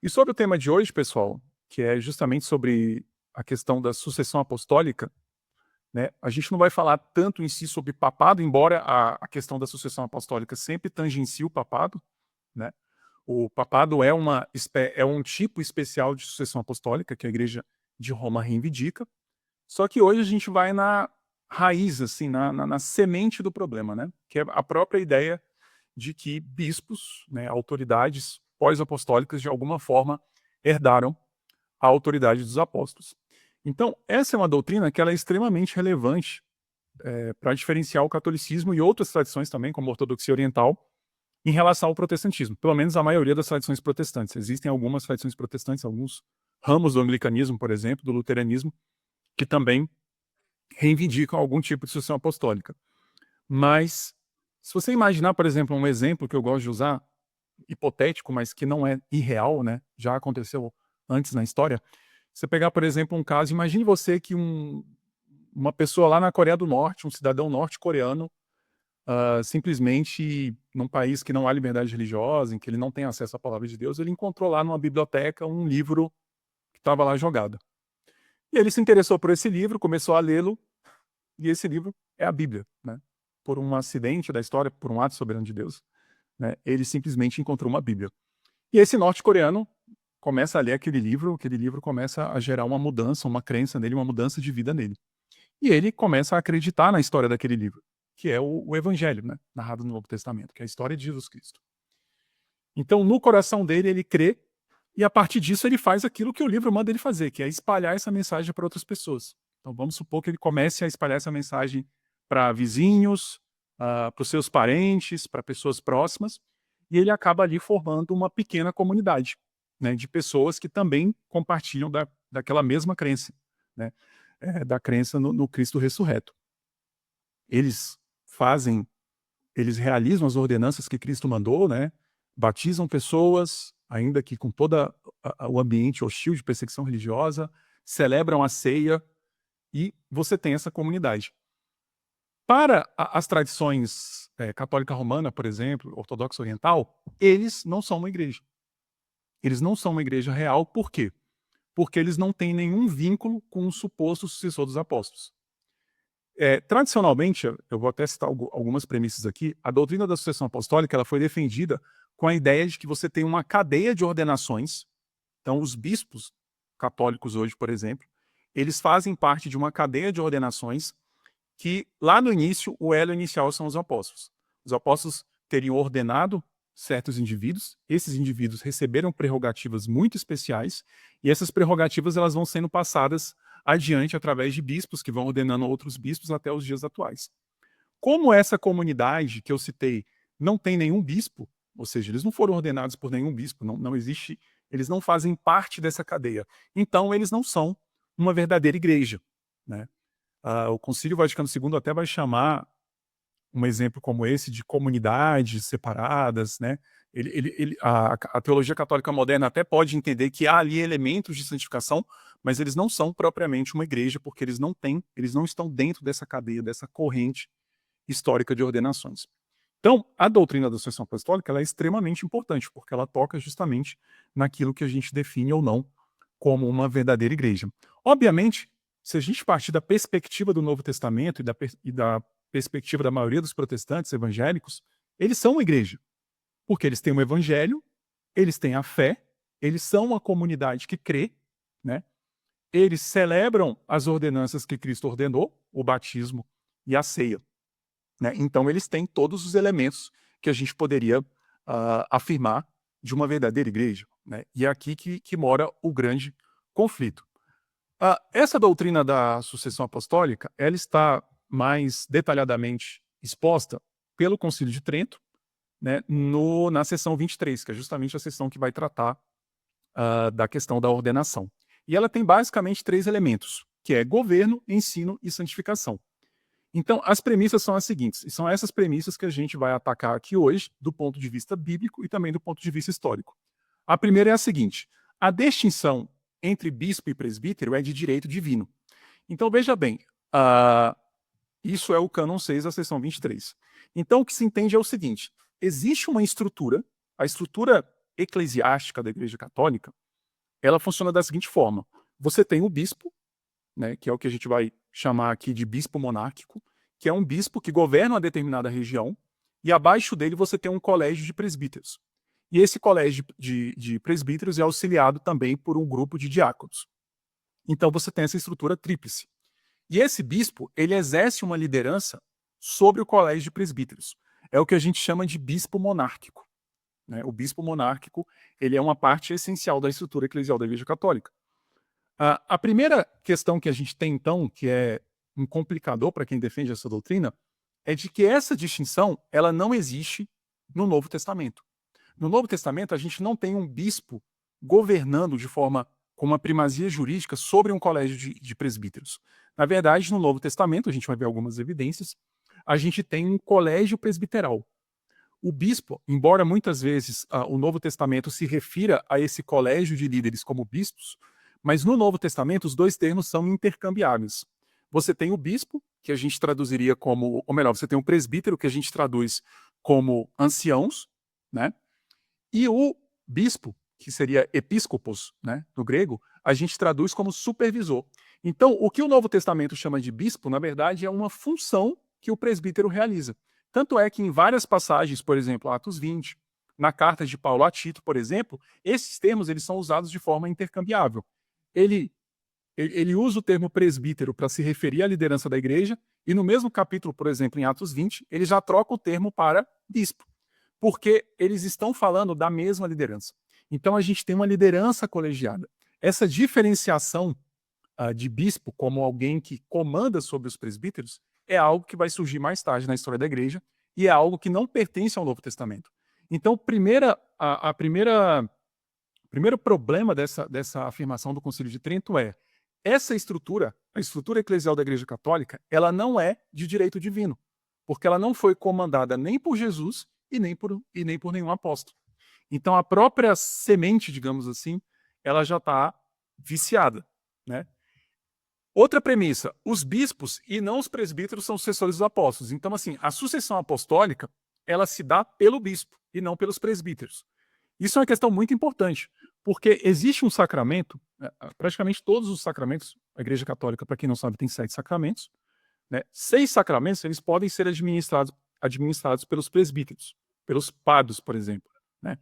E sobre o tema de hoje, pessoal, que é justamente sobre a questão da sucessão apostólica, né? A gente não vai falar tanto em si sobre papado, embora a questão da sucessão apostólica sempre tangencie o papado, né? O papado é um tipo especial de sucessão apostólica que a Igreja de Roma reivindica. Só que hoje a gente vai na raiz, assim, na semente do problema, né? Que é a própria ideia de que bispos, né, autoridades pós-apostólicas, de alguma forma herdaram a autoridade dos apóstolos. Então, essa é uma doutrina que ela é extremamente relevante para diferenciar o catolicismo e outras tradições também, como a ortodoxia oriental, em relação ao protestantismo. Pelo menos a maioria das tradições protestantes. Existem algumas tradições protestantes, alguns ramos do anglicanismo, por exemplo, do luteranismo, que também reivindicam algum tipo de sucessão apostólica. Mas, se você imaginar, por exemplo, um exemplo que eu gosto de usar, hipotético, mas que não é irreal, né? Já aconteceu antes na história. Você pegar, por exemplo, um caso, imagine você que uma pessoa lá na Coreia do Norte, um cidadão norte-coreano, simplesmente num país que não há liberdade religiosa, em que ele não tem acesso à palavra de Deus, ele encontrou lá numa biblioteca um livro que estava lá jogado. E ele se interessou por esse livro, começou a lê-lo, e esse livro é a Bíblia, né? Por um acidente da história, por um ato soberano de Deus, né? Ele simplesmente encontrou uma Bíblia. E esse norte-coreano começa a ler aquele livro começa a gerar uma mudança, uma crença nele, uma mudança de vida nele. E ele começa a acreditar na história daquele livro, que é o Evangelho, né? Narrado no Novo Testamento, que é a história de Jesus Cristo. Então, no coração dele, ele crê, e a partir disso ele faz aquilo que o livro manda ele fazer, que é espalhar essa mensagem para outras pessoas. Então, vamos supor que ele comece a espalhar essa mensagem para vizinhos, para os seus parentes, para pessoas próximas, e ele acaba ali formando uma pequena comunidade, né, de pessoas que também compartilham daquela mesma crença, né, da crença no Cristo ressurreto. Eles fazem, eles realizam as ordenanças que Cristo mandou, né, batizam pessoas, ainda que com todo o ambiente hostil de perseguição religiosa, celebram a ceia, e você tem essa comunidade. Para as tradições católica romana, por exemplo, ortodoxa oriental, eles não são uma igreja. Eles não são uma igreja real, por quê? Porque eles não têm nenhum vínculo com o suposto sucessor dos apóstolos. Tradicionalmente, eu vou até citar algumas premissas aqui, a doutrina da sucessão apostólica ela foi defendida com a ideia de que você tem uma cadeia de ordenações. Então, os bispos católicos hoje, por exemplo, eles fazem parte de uma cadeia de ordenações que, lá no início, o elo inicial são os apóstolos. Os apóstolos teriam ordenado certos indivíduos, esses indivíduos receberam prerrogativas muito especiais, e essas prerrogativas elas vão sendo passadas adiante através de bispos, que vão ordenando outros bispos até os dias atuais. Como essa comunidade que eu citei não tem nenhum bispo, ou seja, eles não foram ordenados por nenhum bispo, não existe, eles não fazem parte dessa cadeia. Então, eles não são uma verdadeira igreja, né? O Concílio Vaticano II até vai chamar um exemplo como esse de comunidades separadas, né? A teologia católica moderna até pode entender que há ali elementos de santificação, mas eles não são propriamente uma igreja, porque eles não estão dentro dessa cadeia, dessa corrente histórica de ordenações. Então, a doutrina da sucessão apostólica ela é extremamente importante, porque ela toca justamente naquilo que a gente define ou não como uma verdadeira igreja. Obviamente, se a gente partir da perspectiva do Novo Testamento e da perspectiva da maioria dos protestantes evangélicos, eles são uma igreja, porque eles têm um evangelho, eles têm a fé, eles são uma comunidade que crê, né? Eles celebram as ordenanças que Cristo ordenou, o batismo e a ceia, né? Então eles têm todos os elementos que a gente poderia afirmar de uma verdadeira igreja, né? E é aqui que mora o grande conflito. Essa doutrina da sucessão apostólica, ela está mais detalhadamente exposta pelo Concílio de Trento, né, na seção 23, que é justamente a seção que vai tratar da questão da ordenação. E ela tem basicamente 3 elementos, que é governo, ensino e santificação. Então, as premissas são as seguintes, e são essas premissas que a gente vai atacar aqui hoje, do ponto de vista bíblico e também do ponto de vista histórico. A primeira é a seguinte: a distinção entre bispo e presbítero é de direito divino. Então, veja bem, isso é o cânon 6 da seção 23. Então, o que se entende é o seguinte: existe uma estrutura, a estrutura eclesiástica da Igreja Católica, ela funciona da seguinte forma. Você tem o bispo, né, que é o que a gente vai chamar aqui de bispo monárquico, que é um bispo que governa uma determinada região, e abaixo dele você tem um colégio de presbíteros. E esse colégio de presbíteros é auxiliado também por um grupo de diáconos. Então você tem essa estrutura tríplice. E esse bispo, ele exerce uma liderança sobre o colégio de presbíteros. É o que a gente chama de bispo monárquico, né? O bispo monárquico, ele é uma parte essencial da estrutura eclesial da Igreja Católica. A primeira questão que a gente tem, então, que é um complicador para quem defende essa doutrina, é de que essa distinção ela não existe no Novo Testamento. No Novo Testamento, a gente não tem um bispo governando de forma com uma primazia jurídica sobre um colégio de presbíteros. Na verdade, no Novo Testamento, a gente vai ver algumas evidências, a gente tem um colégio presbiteral. O bispo, embora muitas vezes o Novo Testamento se refira a esse colégio de líderes como bispos, mas no Novo Testamento os dois termos são intercambiáveis. Você tem o bispo, que a gente traduziria como, ou melhor, você tem o presbítero, que a gente traduz como anciãos, né? E o bispo, que seria episcopos, né, no grego, a gente traduz como supervisor. Então, o que o Novo Testamento chama de bispo, na verdade, é uma função que o presbítero realiza. Tanto é que em várias passagens, por exemplo, Atos 20, na carta de Paulo a Tito, por exemplo, esses termos eles são usados de forma intercambiável. Ele usa o termo presbítero para se referir à liderança da igreja, e no mesmo capítulo, por exemplo, em Atos 20, ele já troca o termo para bispo, porque eles estão falando da mesma liderança. Então a gente tem uma liderança colegiada. Essa diferenciação de bispo como alguém que comanda sobre os presbíteros é algo que vai surgir mais tarde na história da igreja e é algo que não pertence ao Novo Testamento. Então, o primeiro problema dessa afirmação do Concílio de Trento é essa estrutura, a estrutura eclesial da Igreja Católica, ela não é de direito divino, porque ela não foi comandada nem por Jesus e nem por nenhum apóstolo. Então, a própria semente, digamos assim, ela já está viciada, né? Outra premissa, os bispos e não os presbíteros são sucessores dos apóstolos. Então, assim, a sucessão apostólica, ela se dá pelo bispo e não pelos presbíteros. Isso é uma questão muito importante, porque existe um sacramento, praticamente todos os sacramentos, a Igreja Católica, para quem não sabe, tem 7 sacramentos, né? 6 sacramentos, eles podem ser administrados pelos presbíteros, pelos padres, por exemplo, né?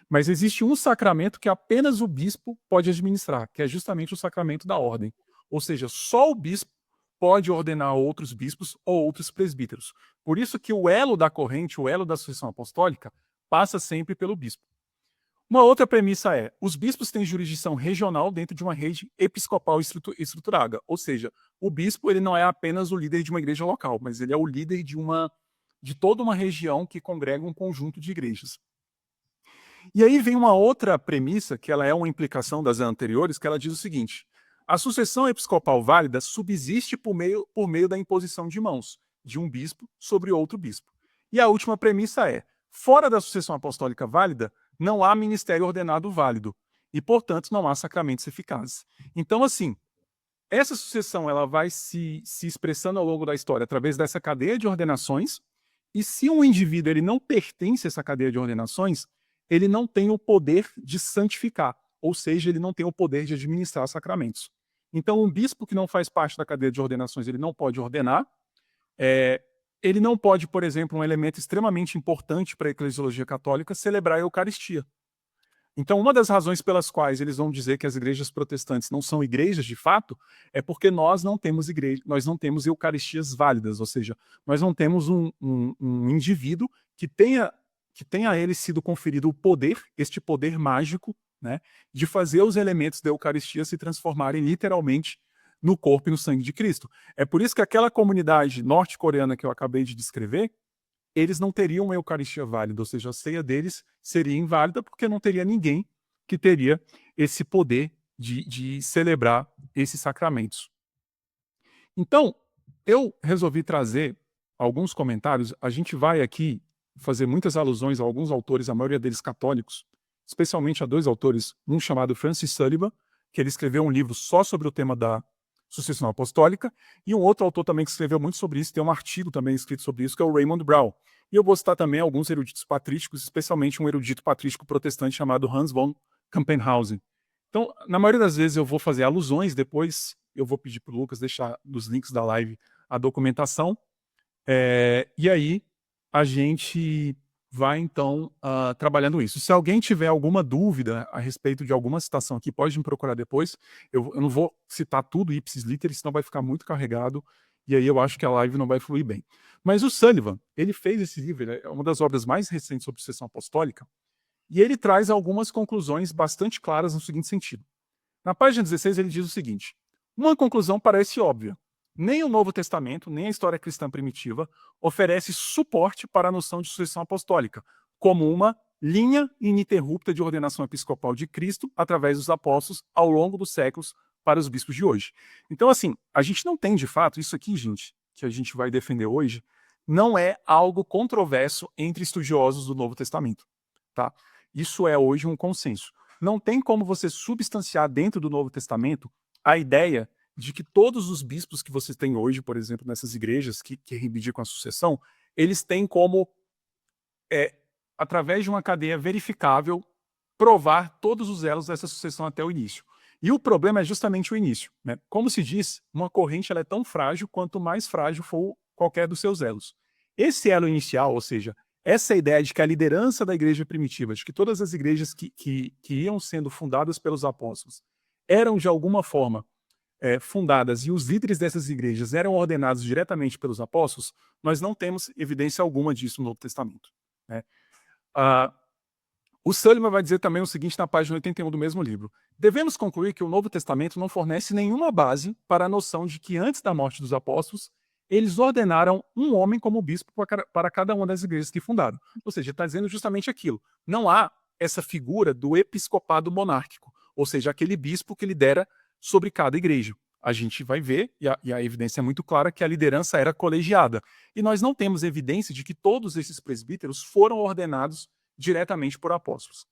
Mas existe um sacramento que apenas o bispo pode administrar, que é justamente o sacramento da ordem. Ou seja, só o bispo pode ordenar outros bispos ou outros presbíteros. Por isso que o elo da corrente, o elo da sucessão apostólica, passa sempre pelo bispo. Uma outra premissa é, os bispos têm jurisdição regional dentro de uma rede episcopal estruturada. Ou seja, o bispo ele não é apenas o líder de uma igreja local, mas ele é o líder de toda uma região que congrega um conjunto de igrejas. E aí vem uma outra premissa, que ela é uma implicação das anteriores, que ela diz o seguinte: a sucessão episcopal válida subsiste por meio da imposição de mãos de um bispo sobre outro bispo. E a última premissa é: fora da sucessão apostólica válida, não há ministério ordenado válido e, portanto, não há sacramentos eficazes. Então, assim, essa sucessão ela vai se expressando ao longo da história através dessa cadeia de ordenações, e se um indivíduo ele não pertence a essa cadeia de ordenações, ele não tem o poder de santificar, ou seja, ele não tem o poder de administrar sacramentos. Então, um bispo que não faz parte da cadeia de ordenações, ele não pode ordenar, ele não pode, por exemplo, um elemento extremamente importante para a eclesiologia católica, celebrar a Eucaristia. Então, uma das razões pelas quais eles vão dizer que as igrejas protestantes não são igrejas de fato, é porque nós não temos eucaristias válidas, ou seja, nós não temos um indivíduo que tenha a ele sido conferido o poder, este poder mágico, né, de fazer os elementos da Eucaristia se transformarem literalmente no corpo e no sangue de Cristo. É por isso que aquela comunidade norte-coreana que eu acabei de descrever, eles não teriam uma Eucaristia válida, ou seja, a ceia deles seria inválida porque não teria ninguém que teria esse poder de celebrar esses sacramentos. Então, eu resolvi trazer alguns comentários. A gente vai aqui fazer muitas alusões a alguns autores, a maioria deles católicos, especialmente a 2 autores, um chamado Francis Sullivan, que ele escreveu um livro só sobre o tema da sucessão apostólica, e um outro autor também que escreveu muito sobre isso, tem um artigo também escrito sobre isso, que é o Raymond Brown. E eu vou citar também alguns eruditos patrísticos, especialmente um erudito patrístico protestante chamado Hans von Campenhausen. Então, na maioria das vezes eu vou fazer alusões, depois eu vou pedir para o Lucas deixar nos links da live a documentação, e aí a gente vai, então, trabalhando isso. Se alguém tiver alguma dúvida a respeito de alguma citação aqui, pode me procurar depois. Eu não vou citar tudo ipsis literis, senão vai ficar muito carregado, e aí eu acho que a live não vai fluir bem. Mas o Sullivan, ele fez esse livro, é uma das obras mais recentes sobre sucessão apostólica, e ele traz algumas conclusões bastante claras no seguinte sentido. Na página 16 ele diz o seguinte: uma conclusão parece óbvia. Nem o Novo Testamento, nem a história cristã primitiva oferece suporte para a noção de sucessão apostólica, como uma linha ininterrupta de ordenação episcopal de Cristo através dos apóstolos ao longo dos séculos para os bispos de hoje. Então, assim, a gente não tem de fato, isso aqui, gente, que a gente vai defender hoje, não é algo controverso entre estudiosos do Novo Testamento, tá? Isso é hoje um consenso. Não tem como você substanciar dentro do Novo Testamento a ideia de que todos os bispos que você tem hoje, por exemplo, nessas igrejas que reivindicam a sucessão, eles têm como, através de uma cadeia verificável, provar todos os elos dessa sucessão até o início. E o problema é justamente o início, né? Como se diz, uma corrente ela é tão frágil quanto mais frágil for qualquer dos seus elos. Esse elo inicial, ou seja, essa ideia de que a liderança da igreja primitiva, de que todas as igrejas que iam sendo fundadas pelos apóstolos eram de alguma forma fundadas e os líderes dessas igrejas eram ordenados diretamente pelos apóstolos, nós não temos evidência alguma disso no Novo Testamento, né? O Sullivan vai dizer também o seguinte na página 81 do mesmo livro: devemos concluir que o Novo Testamento não fornece nenhuma base para a noção de que antes da morte dos apóstolos, eles ordenaram um homem como bispo para cada uma das igrejas que fundaram. Ou seja, está dizendo justamente aquilo. Não há essa figura do episcopado monárquico, ou seja, aquele bispo que lidera sobre cada igreja. A gente vai ver, e a evidência é muito clara, que a liderança era colegiada. E nós não temos evidência de que todos esses presbíteros foram ordenados diretamente por apóstolos.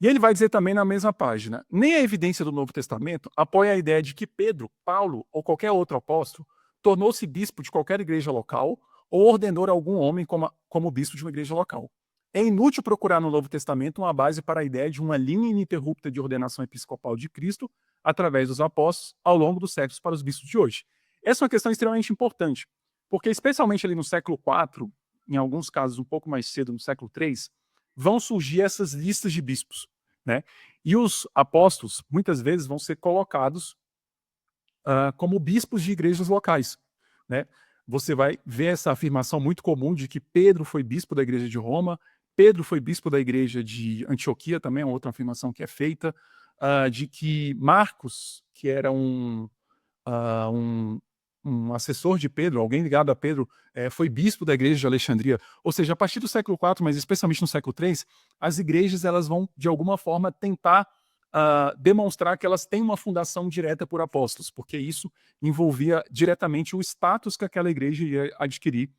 E ele vai dizer também na mesma página: nem a evidência do Novo Testamento apoia a ideia de que Pedro, Paulo ou qualquer outro apóstolo tornou-se bispo de qualquer igreja local ou ordenou algum homem como bispo de uma igreja local. É inútil procurar no Novo Testamento uma base para a ideia de uma linha ininterrupta de ordenação episcopal de Cristo através dos apóstolos ao longo dos séculos para os bispos de hoje. Essa é uma questão extremamente importante, porque especialmente ali no século IV, em alguns casos um pouco mais cedo, no século III, vão surgir essas listas de bispos, né? E os apóstolos, muitas vezes, vão ser colocados como bispos de igrejas locais, né? Você vai ver essa afirmação muito comum de que Pedro foi bispo da igreja de Roma, Pedro foi bispo da igreja de Antioquia, também é outra afirmação que é feita, de que Marcos, que era um assessor de Pedro, alguém ligado a Pedro, foi bispo da igreja de Alexandria. Ou seja, a partir do século IV, mas especialmente no século III, as igrejas elas vão, de alguma forma, tentar demonstrar que elas têm uma fundação direta por apóstolos, porque isso envolvia diretamente o status que aquela igreja ia adquirir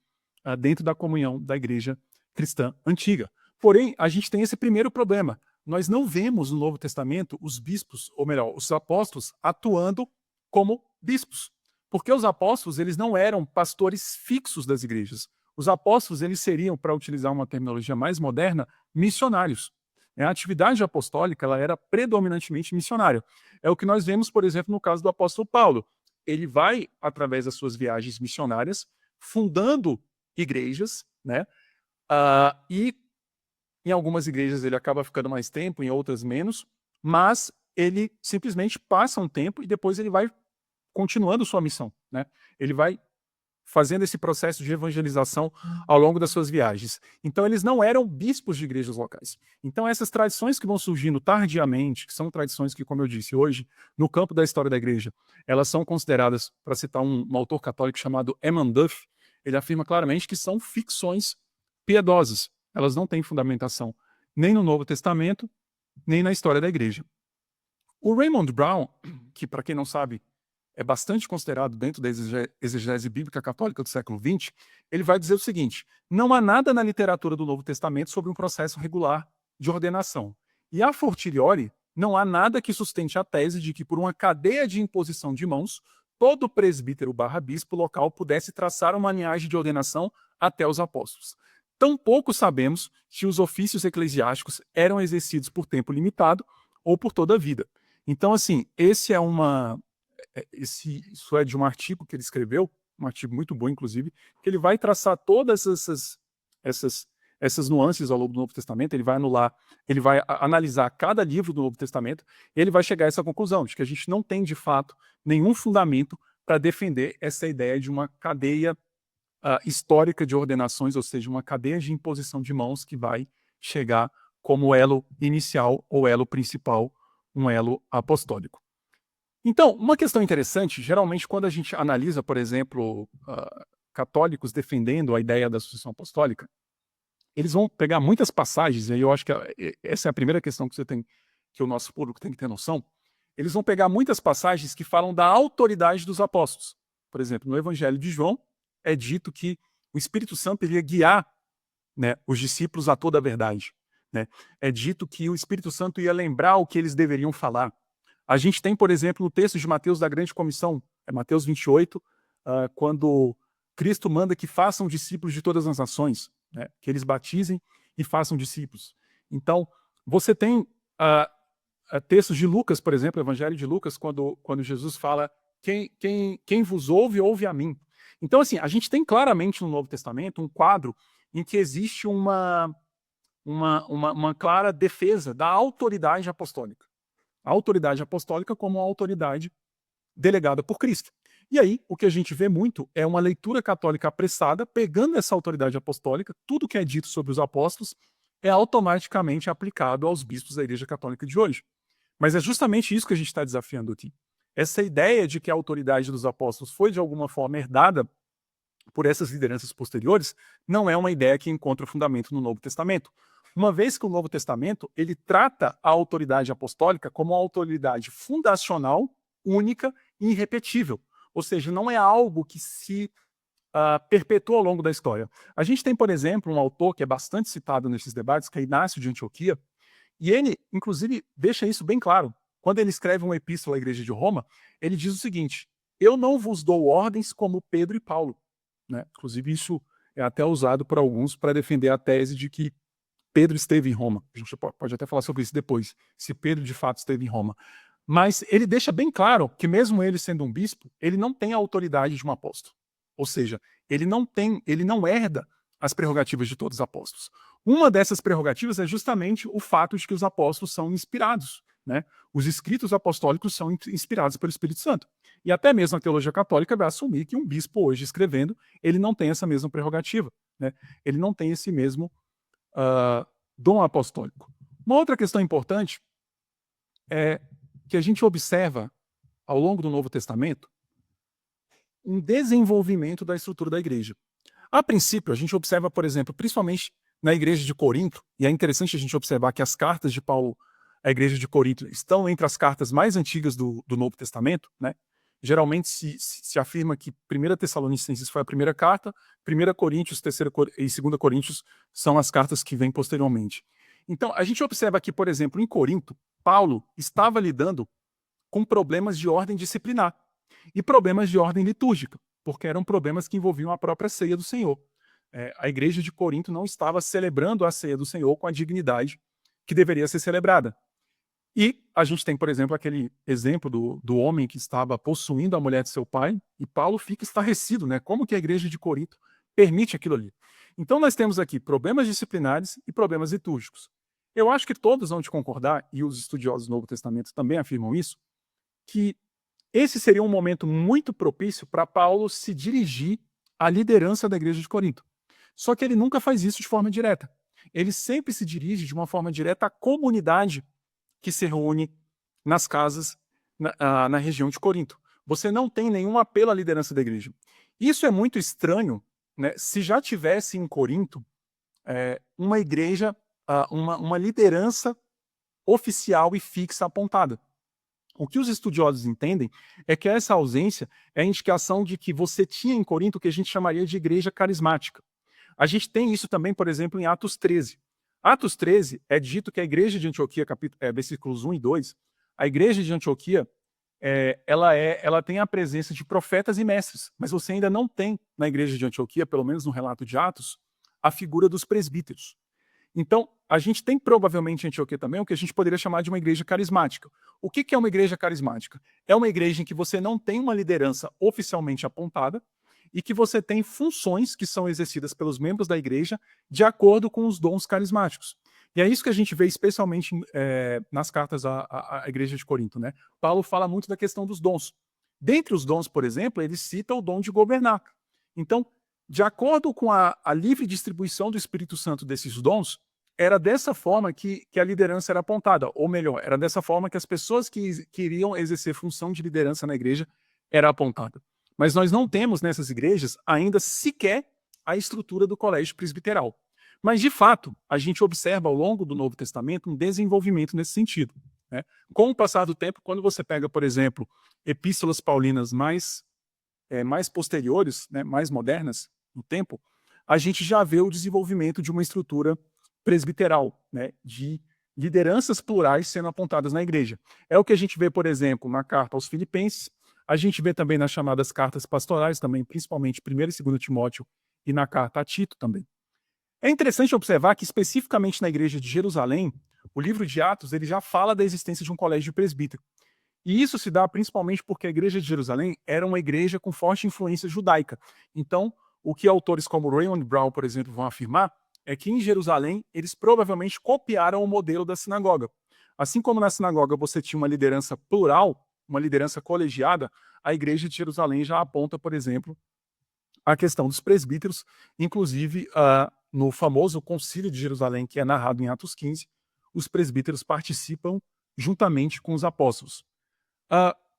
dentro da comunhão da igreja cristã antiga. Porém, a gente tem esse primeiro problema. Nós não vemos no Novo Testamento os bispos, ou melhor, os apóstolos atuando como bispos. Porque os apóstolos eles não eram pastores fixos das igrejas. Os apóstolos eles seriam, para utilizar uma terminologia mais moderna, missionários. A atividade apostólica ela era predominantemente missionária. É o que nós vemos, por exemplo, no caso do apóstolo Paulo. Ele vai, através das suas viagens missionárias, fundando igrejas, né? E em algumas igrejas ele acaba ficando mais tempo, em outras menos, mas ele simplesmente passa um tempo e depois ele vai continuando sua missão, né? Ele vai fazendo esse processo de evangelização ao longo das suas viagens. Então eles não eram bispos de igrejas locais. Então essas tradições que vão surgindo tardiamente, que são tradições que, como eu disse hoje, no campo da história da igreja, elas são consideradas, para citar um autor católico chamado Eman Duff, ele afirma claramente que são ficções piedosas. Elas não têm fundamentação nem no Novo Testamento, nem na história da igreja. O Raymond Brown, que para quem não sabe, é bastante considerado dentro da exegese bíblica católica do século XX, ele vai dizer o seguinte: não há nada na literatura do Novo Testamento sobre um processo regular de ordenação. E a fortiori, não há nada que sustente a tese de que por uma cadeia de imposição de mãos, todo presbítero / bispo local pudesse traçar uma linhagem de ordenação até os apóstolos. Tampouco sabemos se os ofícios eclesiásticos eram exercidos por tempo limitado ou por toda a vida. Então, assim, isso é de um artigo que ele escreveu, um artigo muito bom, inclusive, que ele vai traçar todas essas nuances ao longo do Novo Testamento. Ele vai analisar cada livro do Novo Testamento, e ele vai chegar a essa conclusão, de que a gente não tem, de fato, nenhum fundamento para defender essa ideia de uma cadeia histórica de ordenações, ou seja, uma cadeia de imposição de mãos que vai chegar como elo inicial ou elo principal, um elo apostólico. Então, uma questão interessante, geralmente quando a gente analisa, por exemplo, católicos defendendo a ideia da sucessão apostólica, eles vão pegar muitas passagens, e aí eu acho que essa é a primeira questão que o nosso público tem que ter noção. Eles vão pegar muitas passagens que falam da autoridade dos apóstolos. Por exemplo, no Evangelho de João, é dito que o Espírito Santo iria guiar, né, os discípulos a toda a verdade. Né? É dito que o Espírito Santo ia lembrar o que eles deveriam falar. A gente tem, por exemplo, no texto de Mateus da Grande Comissão, Mateus 28, quando Cristo manda que façam discípulos de todas as nações, né? Que eles batizem e façam discípulos. Então, você tem textos de Lucas, por exemplo, o Evangelho de Lucas, quando Jesus fala quem vos ouve, ouve a mim. Então, assim, a gente tem claramente no Novo Testamento um quadro em que existe uma clara defesa da autoridade apostólica. A autoridade apostólica como uma autoridade delegada por Cristo. E aí, o que a gente vê muito é uma leitura católica apressada, pegando essa autoridade apostólica, tudo que é dito sobre os apóstolos é automaticamente aplicado aos bispos da Igreja Católica de hoje. Mas é justamente isso que a gente está desafiando aqui. Essa ideia de que a autoridade dos apóstolos foi, de alguma forma, herdada por essas lideranças posteriores, não é uma ideia que encontra fundamento no Novo Testamento. Uma vez que o Novo Testamento ele trata a autoridade apostólica como uma autoridade fundacional, única e irrepetível. Ou seja, não é algo que se perpetua ao longo da história. A gente tem, por exemplo, um autor que é bastante citado nesses debates, que é Inácio de Antioquia, e ele, inclusive, deixa isso bem claro. Quando ele escreve uma epístola à Igreja de Roma, ele diz o seguinte: eu não vos dou ordens como Pedro e Paulo. Né? Inclusive, isso é até usado por alguns para defender a tese de que Pedro esteve em Roma. A gente pode até falar sobre isso depois, se Pedro de fato esteve em Roma. Mas ele deixa bem claro que mesmo ele sendo um bispo, ele não tem a autoridade de um apóstolo. Ou seja, ele não herda as prerrogativas de todos os apóstolos. Uma dessas prerrogativas é justamente o fato de que os apóstolos são inspirados. Né? Os escritos apostólicos são inspirados pelo Espírito Santo. E até mesmo a teologia católica vai assumir que um bispo hoje escrevendo, ele não tem essa mesma prerrogativa. Né? Ele não tem esse mesmo dom apostólico. Uma outra questão importante é que a gente observa ao longo do Novo Testamento um desenvolvimento da estrutura da igreja. A princípio, a gente observa, por exemplo, principalmente na igreja de Corinto, e é interessante a gente observar que as cartas de Paulo à igreja de Corinto estão entre as cartas mais antigas do Novo Testamento. Né? Geralmente se afirma que 1 Tessalonicenses foi a primeira carta, 1 Coríntios, 3 e 2 Coríntios são as cartas que vêm posteriormente. Então, a gente observa que, por exemplo, em Corinto, Paulo estava lidando com problemas de ordem disciplinar e problemas de ordem litúrgica, porque eram problemas que envolviam a própria ceia do Senhor. A igreja de Corinto não estava celebrando a ceia do Senhor com a dignidade que deveria ser celebrada. E a gente tem, por exemplo, aquele exemplo do homem que estava possuindo a mulher de seu pai, e Paulo fica estarrecido, né? Como que a igreja de Corinto permite aquilo ali? Então nós temos aqui problemas disciplinares e problemas litúrgicos. Eu acho que todos vão te concordar, e os estudiosos do Novo Testamento também afirmam isso, que esse seria um momento muito propício para Paulo se dirigir à liderança da igreja de Corinto. Só que ele nunca faz isso de forma direta. Ele sempre se dirige de uma forma direta à comunidade que se reúne nas casas na região de Corinto. Você não tem nenhum apelo à liderança da igreja. Isso é muito estranho, né, se já tivesse em Corinto uma igreja, uma liderança oficial e fixa apontada. O que os estudiosos entendem é que essa ausência é a indicação de que você tinha em Corinto o que a gente chamaria de igreja carismática. A gente tem isso também, por exemplo, em Atos 13. Atos 13 é dito que a igreja de Antioquia, versículos 1 e 2, a igreja de Antioquia ela tem a presença de profetas e mestres, mas você ainda não tem, na igreja de Antioquia, pelo menos no relato de Atos, a figura dos presbíteros. Então, a gente tem provavelmente em Antioquia também o que a gente poderia chamar de uma igreja carismática. O que é uma igreja carismática? É uma igreja em que você não tem uma liderança oficialmente apontada e que você tem funções que são exercidas pelos membros da igreja de acordo com os dons carismáticos. E é isso que a gente vê especialmente nas cartas à igreja de Corinto, né? Paulo fala muito da questão dos dons. Dentre os dons, por exemplo, ele cita o dom de governar. Então, de acordo com a livre distribuição do Espírito Santo desses dons, era dessa forma que a liderança era apontada, ou melhor, era dessa forma que as pessoas que queriam exercer função de liderança na igreja era apontada. Mas nós não temos nessas igrejas ainda sequer a estrutura do colégio presbiteral. Mas, de fato, a gente observa ao longo do Novo Testamento um desenvolvimento nesse sentido, né? Com o passar do tempo, quando você pega, por exemplo, epístolas paulinas mais posteriores, né, mais modernas no tempo, a gente já vê o desenvolvimento de uma estrutura presbiteral, né, de lideranças plurais sendo apontadas na igreja. É o que a gente vê, por exemplo, na carta aos Filipenses, a gente vê também nas chamadas cartas pastorais, também, principalmente 1º e 2º Timóteo, e na carta a Tito também. É interessante observar que, especificamente na igreja de Jerusalém, o livro de Atos ele já fala da existência de um colégio presbítero. E isso se dá principalmente porque a igreja de Jerusalém era uma igreja com forte influência judaica. Então, o que autores como Raymond Brown, por exemplo, vão afirmar é que em Jerusalém eles provavelmente copiaram o modelo da sinagoga. Assim como na sinagoga você tinha uma liderança plural, uma liderança colegiada, a igreja de Jerusalém já aponta, por exemplo, a questão dos presbíteros, inclusive no famoso Concílio de Jerusalém, que é narrado em Atos 15, os presbíteros participam juntamente com os apóstolos.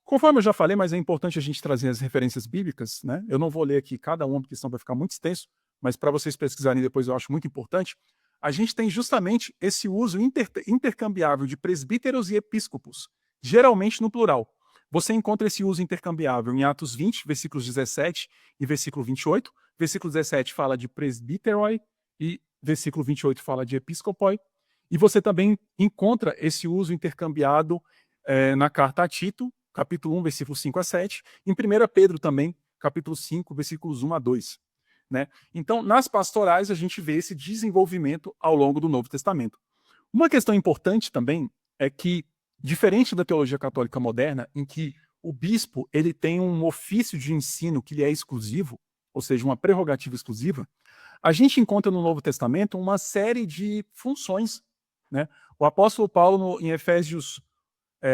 Conforme eu já falei, mas é importante a gente trazer as referências bíblicas, né? Eu não vou ler aqui cada uma, porque senão vai ficar muito extenso, mas para vocês pesquisarem depois eu acho muito importante. A gente tem justamente esse uso intercambiável de presbíteros e episcopos, geralmente no plural. Você encontra esse uso intercambiável em Atos 20, versículos 17 e versículo 28. Versículo 17 fala de presbiteroi e versículo 28 fala de episcopoi. E você também encontra esse uso intercambiado na carta a Tito, capítulo 1, versículos 5 a 7, em 1 Pedro também, capítulo 5, versículos 1 a 2. Né? Então, nas pastorais, a gente vê esse desenvolvimento ao longo do Novo Testamento. Uma questão importante também é que, diferente da teologia católica moderna, em que o bispo ele tem um ofício de ensino que lhe é exclusivo, ou seja, uma prerrogativa exclusiva, a gente encontra no Novo Testamento uma série de funções. Né? O apóstolo Paulo, em Efésios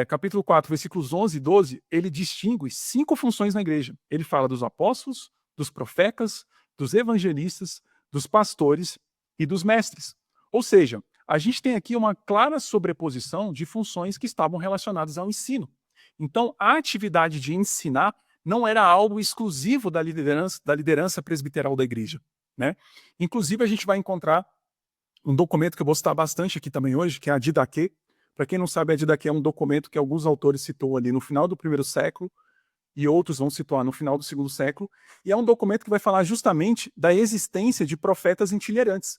capítulo 4, versículos 11 e 12, ele distingue 5 funções na igreja. Ele fala dos apóstolos, dos profetas, dos evangelistas, dos pastores e dos mestres. Ou seja, a gente tem aqui uma clara sobreposição de funções que estavam relacionadas ao ensino. Então, a atividade de ensinar não era algo exclusivo da liderança presbiteral da igreja. Né? Inclusive, a gente vai encontrar um documento que eu vou citar bastante aqui também hoje, que é a Didaquê. Para quem não sabe, a Didaquê é um documento que alguns autores citou ali no final do 1º século e outros vão situar no final do 2º século, e é um documento que vai falar justamente da existência de profetas itinerantes.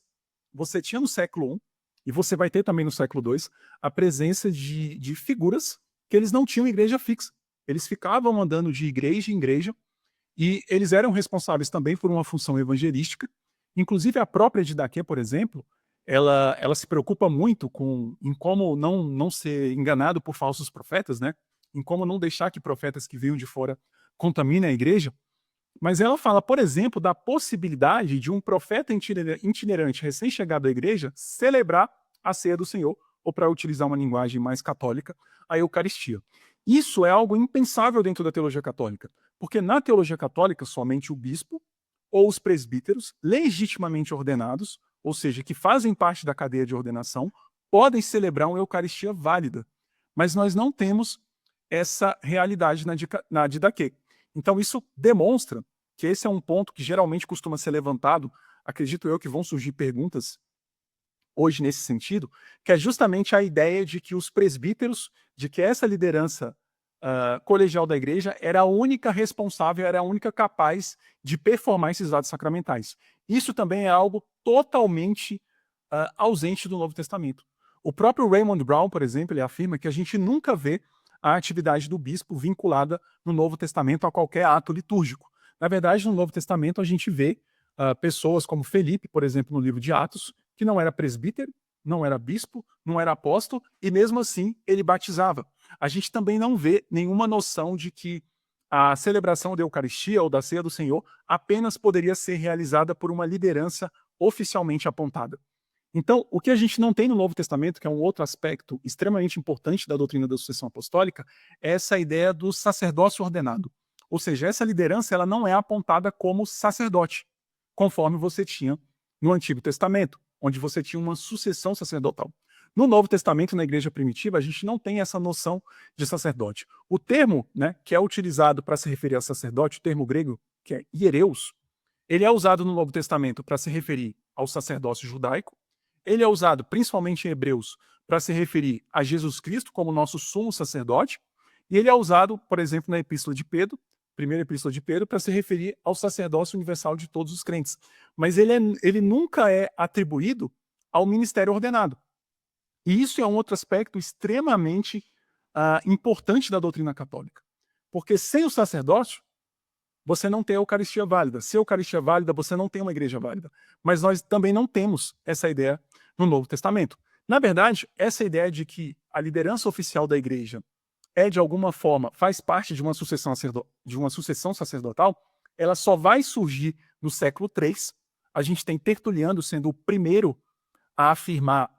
Você tinha no século I, e você vai ter também no século II, a presença de figuras que eles não tinham igreja fixa. Eles ficavam andando de igreja em igreja, e eles eram responsáveis também por uma função evangelística. Inclusive a própria Didaquê, por exemplo, ela se preocupa muito em como não ser enganado por falsos profetas, né? Em como não deixar que profetas que venham de fora contaminem a igreja. Mas ela fala, por exemplo, da possibilidade de um profeta itinerante recém-chegado à igreja celebrar a ceia do Senhor, ou para utilizar uma linguagem mais católica, a Eucaristia. Isso é algo impensável dentro da teologia católica, porque na teologia católica somente o bispo ou os presbíteros legitimamente ordenados, ou seja, que fazem parte da cadeia de ordenação, podem celebrar uma Eucaristia válida. Mas nós não temos essa realidade na Didaquê. Então isso demonstra que esse é um ponto que geralmente costuma ser levantado, acredito eu que vão surgir perguntas hoje nesse sentido, que é justamente a ideia de que os presbíteros, de que essa liderança colegial da igreja era a única responsável, era a única capaz de performar esses atos sacramentais. Isso também é algo totalmente ausente do Novo Testamento. O próprio Raymond Brown, por exemplo, ele afirma que a gente nunca vê a atividade do bispo vinculada no Novo Testamento a qualquer ato litúrgico. Na verdade, no Novo Testamento a gente vê pessoas como Felipe, por exemplo, no livro de Atos, que não era presbítero, não era bispo, não era apóstolo, e mesmo assim ele batizava. A gente também não vê nenhuma noção de que a celebração da Eucaristia ou da Ceia do Senhor apenas poderia ser realizada por uma liderança oficialmente apontada. Então, o que a gente não tem no Novo Testamento, que é um outro aspecto extremamente importante da doutrina da sucessão apostólica, é essa ideia do sacerdócio ordenado. Ou seja, essa liderança ela não é apontada como sacerdote, conforme você tinha no Antigo Testamento, onde você tinha uma sucessão sacerdotal. No Novo Testamento, na igreja primitiva, a gente não tem essa noção de sacerdote. O termo, né, que é utilizado para se referir a sacerdote, o termo grego, que é hiereus, ele é usado no Novo Testamento para se referir ao sacerdócio judaico. Ele é usado principalmente em Hebreus para se referir a Jesus Cristo como nosso sumo sacerdote. E ele é usado, por exemplo, na Epístola de Pedro, primeira Epístola de Pedro, para se referir ao sacerdócio universal de todos os crentes. Mas ele nunca é atribuído ao ministério ordenado. E isso é um outro aspecto extremamente importante da doutrina católica. Porque sem o sacerdócio, você não tem a Eucaristia válida. Se a Eucaristia é válida, você não tem uma igreja válida. Mas nós também não temos essa ideia no Novo Testamento. Na verdade, essa ideia de que a liderança oficial da igreja de alguma forma, faz parte de uma sucessão sacerdotal, ela só vai surgir no século III. A gente tem Tertuliano sendo o primeiro a afirmar,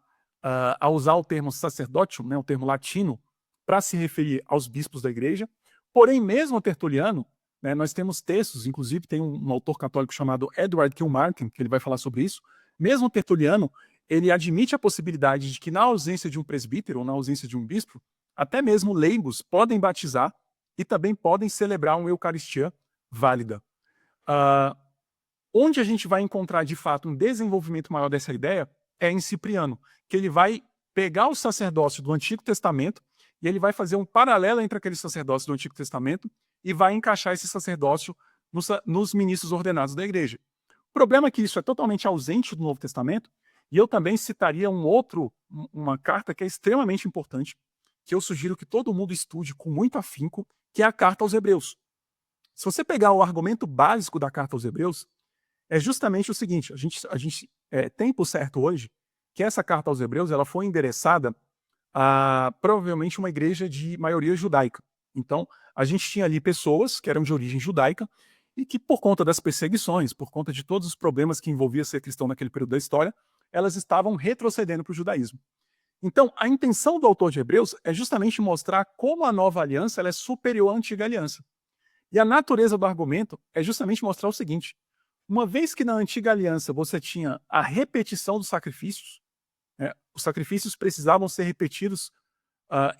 a usar o termo sacerdotium, né, o termo latino, para se referir aos bispos da igreja. Porém, mesmo Tertuliano, né, nós temos textos, inclusive tem um autor católico chamado Edward Kilmartin, que ele vai falar sobre isso. Mesmo Tertuliano, ele admite a possibilidade de que na ausência de um presbítero ou na ausência de um bispo, até mesmo leigos podem batizar e também podem celebrar uma Eucaristia válida. Onde a gente vai encontrar, de fato, um desenvolvimento maior dessa ideia é em Cipriano, que ele vai pegar o sacerdócio do Antigo Testamento e ele vai fazer um paralelo entre aquele sacerdócio do Antigo Testamento e vai encaixar esse sacerdócio nos ministros ordenados da igreja. O problema é que isso é totalmente ausente do Novo Testamento, e eu também citaria uma carta que é extremamente importante, que eu sugiro que todo mundo estude com muito afinco, que é a Carta aos Hebreus. Se você pegar o argumento básico da Carta aos Hebreus, é justamente o seguinte: a gente tem por certo hoje que essa Carta aos Hebreus ela foi endereçada a provavelmente uma igreja de maioria judaica. Então, a gente tinha ali pessoas que eram de origem judaica e que, por conta das perseguições, por conta de todos os problemas que envolvia ser cristão naquele período da história, elas estavam retrocedendo para o judaísmo. Então, a intenção do autor de Hebreus é justamente mostrar como a nova aliança ela é superior à antiga aliança. E a natureza do argumento é justamente mostrar o seguinte: uma vez que na antiga aliança você tinha a repetição dos sacrifícios, os sacrifícios precisavam ser repetidos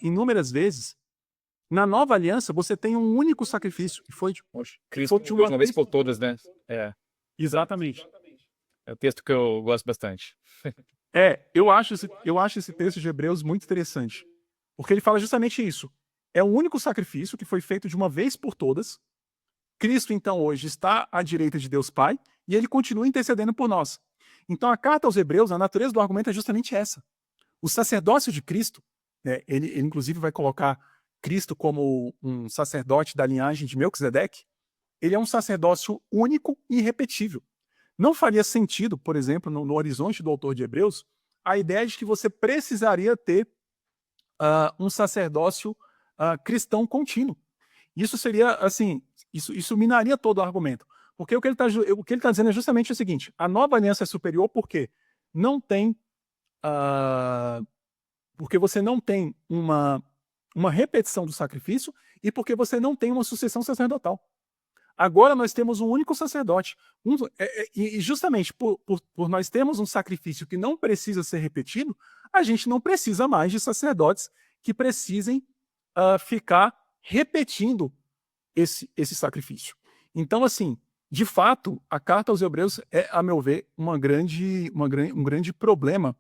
inúmeras vezes, na nova aliança você tem um único sacrifício, que foi de Cristo de uma vez por todas, né? Exatamente. É o texto que eu gosto bastante. Eu acho esse texto de Hebreus muito interessante, porque ele fala justamente isso. É o único sacrifício que foi feito de uma vez por todas. Cristo, então, hoje está à direita de Deus Pai e ele continua intercedendo por nós. Então, a carta aos Hebreus, a natureza do argumento é justamente essa. O sacerdócio de Cristo, ele inclusive vai colocar Cristo como um sacerdote da linhagem de Melquisedeque, ele é um sacerdócio único e irrepetível. Não faria sentido, por exemplo, no horizonte do autor de Hebreus, a ideia de que você precisaria ter um sacerdócio cristão contínuo. Isso seria, assim, isso minaria todo o argumento. Porque o que ele está dizendo é justamente o seguinte: a nova aliança é superior porque não tem, porque você não tem uma repetição do sacrifício e porque você não tem uma sucessão sacerdotal. Agora nós temos um único sacerdote. E justamente por nós termos um sacrifício que não precisa ser repetido, a gente não precisa mais de sacerdotes que precisem ficar repetindo esse sacrifício. Então, assim, de fato, a carta aos Hebreus é, a meu ver, um grande problema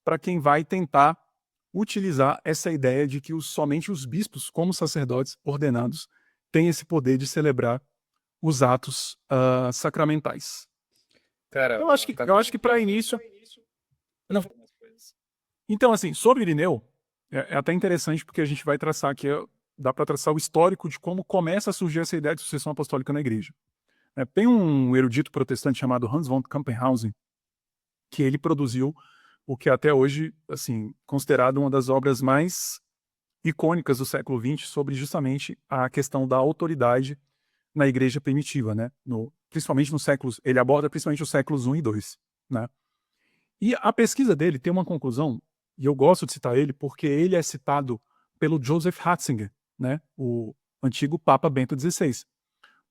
para quem vai tentar utilizar essa ideia de que somente os bispos, como sacerdotes ordenados, têm esse poder de celebrar os atos sacramentais. Cara, Eu acho que para início... Então, assim, sobre Irineu, é até interessante porque a gente vai traçar aqui dá para traçar o histórico de como começa a surgir essa ideia de sucessão apostólica na igreja. Tem um erudito protestante chamado Hans von Campenhausen, que ele produziu o que é até hoje, assim, considerado uma das obras mais icônicas do século XX sobre justamente a questão da autoridade na igreja primitiva, né? Principalmente nos séculos, ele aborda principalmente os séculos 1 e 2, né? E a pesquisa dele tem uma conclusão, e eu gosto de citar ele porque ele é citado pelo Joseph Ratzinger, né? O antigo Papa Bento XVI.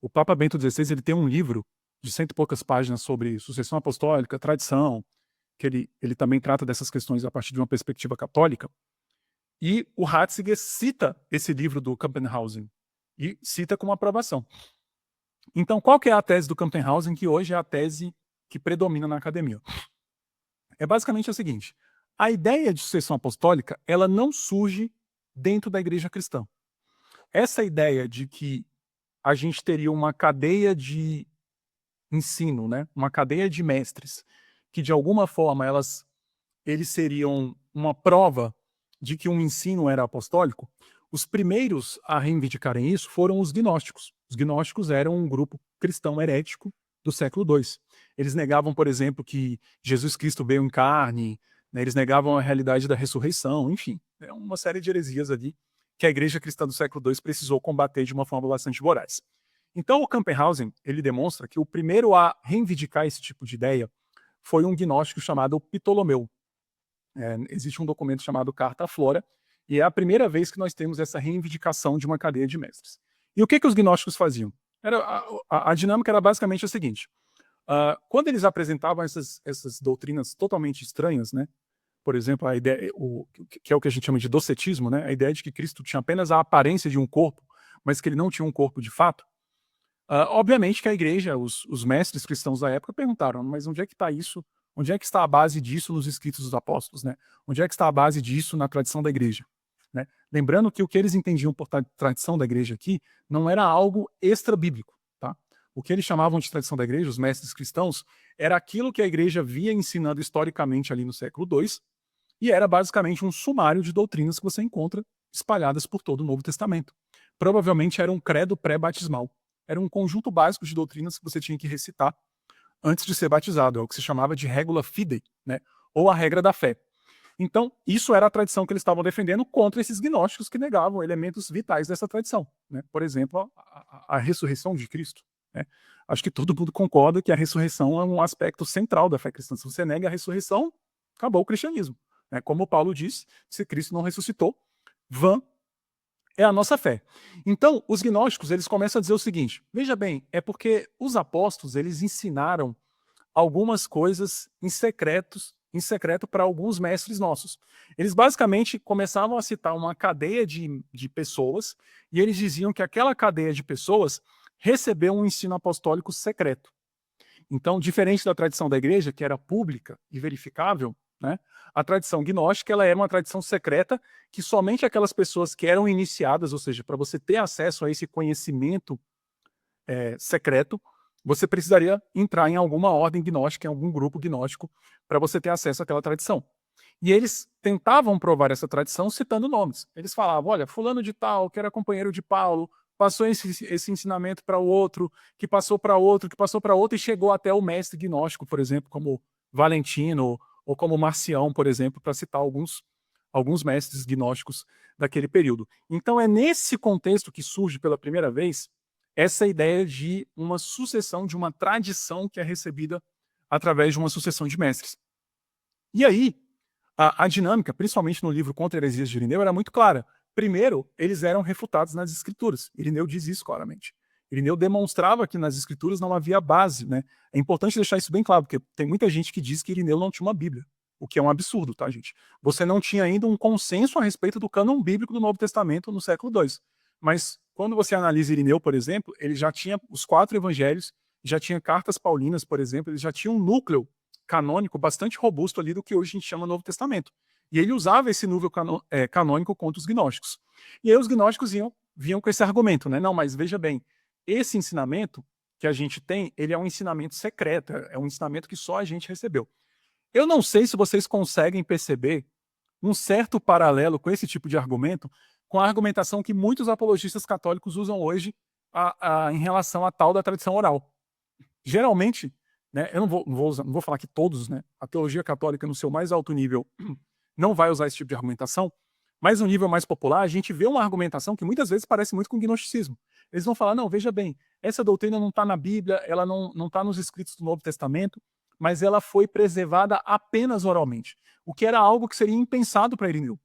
O Papa Bento XVI, ele tem um livro de 100 e poucas páginas sobre sucessão apostólica, tradição, que ele também trata dessas questões a partir de uma perspectiva católica. E o Ratzinger cita esse livro do Campenhausen e cita com aprovação. Então, qual que é a tese do Campenhausen, que hoje é a tese que predomina na academia? É basicamente a seguinte: a ideia de sucessão apostólica, ela não surge dentro da igreja cristã. Essa ideia de que a gente teria uma cadeia de ensino, né? Uma cadeia de mestres, que de alguma forma eles seriam uma prova de que um ensino era apostólico, os primeiros a reivindicarem isso foram os gnósticos. Os gnósticos eram um grupo cristão herético do século II. Eles negavam, por exemplo, que Jesus Cristo veio em carne, né? Eles negavam a realidade da ressurreição, enfim, é uma série de heresias ali que a igreja cristã do século II precisou combater de uma forma bastante voraz. Então o Campenhausen, ele demonstra que o primeiro a reivindicar esse tipo de ideia foi um gnóstico chamado Ptolomeu. Existe um documento chamado Carta à Flora, e é a primeira vez que nós temos essa reivindicação de uma cadeia de mestres. E o que os gnósticos faziam? A dinâmica era basicamente a seguinte: quando eles apresentavam essas doutrinas totalmente estranhas, né? Por exemplo, a ideia, que é o que a gente chama de docetismo, né? A ideia de que Cristo tinha apenas a aparência de um corpo, mas que ele não tinha um corpo de fato. Obviamente que a igreja, os mestres cristãos da época perguntaram, mas onde é que está isso? Onde é que está a base disso nos escritos dos apóstolos, né? Onde é que está a base disso na tradição da igreja? Né? Lembrando que o que eles entendiam por tradição da igreja aqui não era algo extra-bíblico. Tá? O que eles chamavam de tradição da igreja, os mestres cristãos, era aquilo que a igreja via ensinando historicamente ali no século II, e era basicamente um sumário de doutrinas que você encontra espalhadas por todo o Novo Testamento. Provavelmente era um credo pré-batismal. Era um conjunto básico de doutrinas que você tinha que recitar antes de ser batizado. É o que se chamava de regula fidei, né? Ou a regra da fé. Então, isso era a tradição que eles estavam defendendo contra esses gnósticos que negavam elementos vitais dessa tradição. Né? Por exemplo, a ressurreição de Cristo. Né? Acho que todo mundo concorda que a ressurreição é um aspecto central da fé cristã. Se você nega a ressurreição, acabou o cristianismo. Né? Como Paulo disse, se Cristo não ressuscitou, vã é a nossa fé. Então, os gnósticos, eles começam a dizer o seguinte: veja bem, é porque os apóstolos, eles ensinaram algumas coisas em secreto para alguns mestres nossos. Eles basicamente começavam a citar uma cadeia de pessoas, e eles diziam que aquela cadeia de pessoas recebeu um ensino apostólico secreto. Então, diferente da tradição da igreja, que era pública e verificável, né, a tradição gnóstica ela era uma tradição secreta que somente aquelas pessoas que eram iniciadas, ou seja, para você ter acesso a esse conhecimento secreto, você precisaria entrar em alguma ordem gnóstica, em algum grupo gnóstico, para você ter acesso àquela tradição. E eles tentavam provar essa tradição citando nomes. Eles falavam, olha, fulano de tal, que era companheiro de Paulo, passou esse ensinamento para o outro, que passou para outro, que passou para outro, e chegou até o mestre gnóstico, por exemplo, como Valentino, ou como Marcião, por exemplo, para citar alguns mestres gnósticos daquele período. Então é nesse contexto que surge pela primeira vez essa ideia de uma sucessão, de uma tradição que é recebida através de uma sucessão de mestres. E aí, a dinâmica, principalmente no livro Contra Heresias de Irineu, era muito clara. Primeiro, eles eram refutados nas escrituras. Irineu diz isso claramente. Irineu demonstrava que nas escrituras não havia base. Né? É importante deixar isso bem claro, porque tem muita gente que diz que Irineu não tinha uma Bíblia, o que é um absurdo, tá, gente? Você não tinha ainda um consenso a respeito do cânon bíblico do Novo Testamento no século II. Mas quando você analisa Irineu, por exemplo, ele já tinha os 4 evangelhos, já tinha cartas paulinas, por exemplo, ele já tinha um núcleo canônico bastante robusto ali do que hoje a gente chama Novo Testamento. E ele usava esse núcleo canônico contra os gnósticos. E aí os gnósticos vinham com esse argumento, né? Não, mas veja bem, esse ensinamento que a gente tem, ele é um ensinamento secreto, é um ensinamento que só a gente recebeu. Eu não sei se vocês conseguem perceber um certo paralelo com esse tipo de argumento com a argumentação que muitos apologistas católicos usam hoje em relação à tal da tradição oral. Geralmente, né, eu não vou falar que todos, né, a teologia católica no seu mais alto nível não vai usar esse tipo de argumentação, mas no nível mais popular a gente vê uma argumentação que muitas vezes parece muito com gnosticismo. Eles vão falar, não, veja bem, essa doutrina não está na Bíblia, ela não está nos escritos do Novo Testamento, mas ela foi preservada apenas oralmente, o que era algo que seria impensado para Irineu.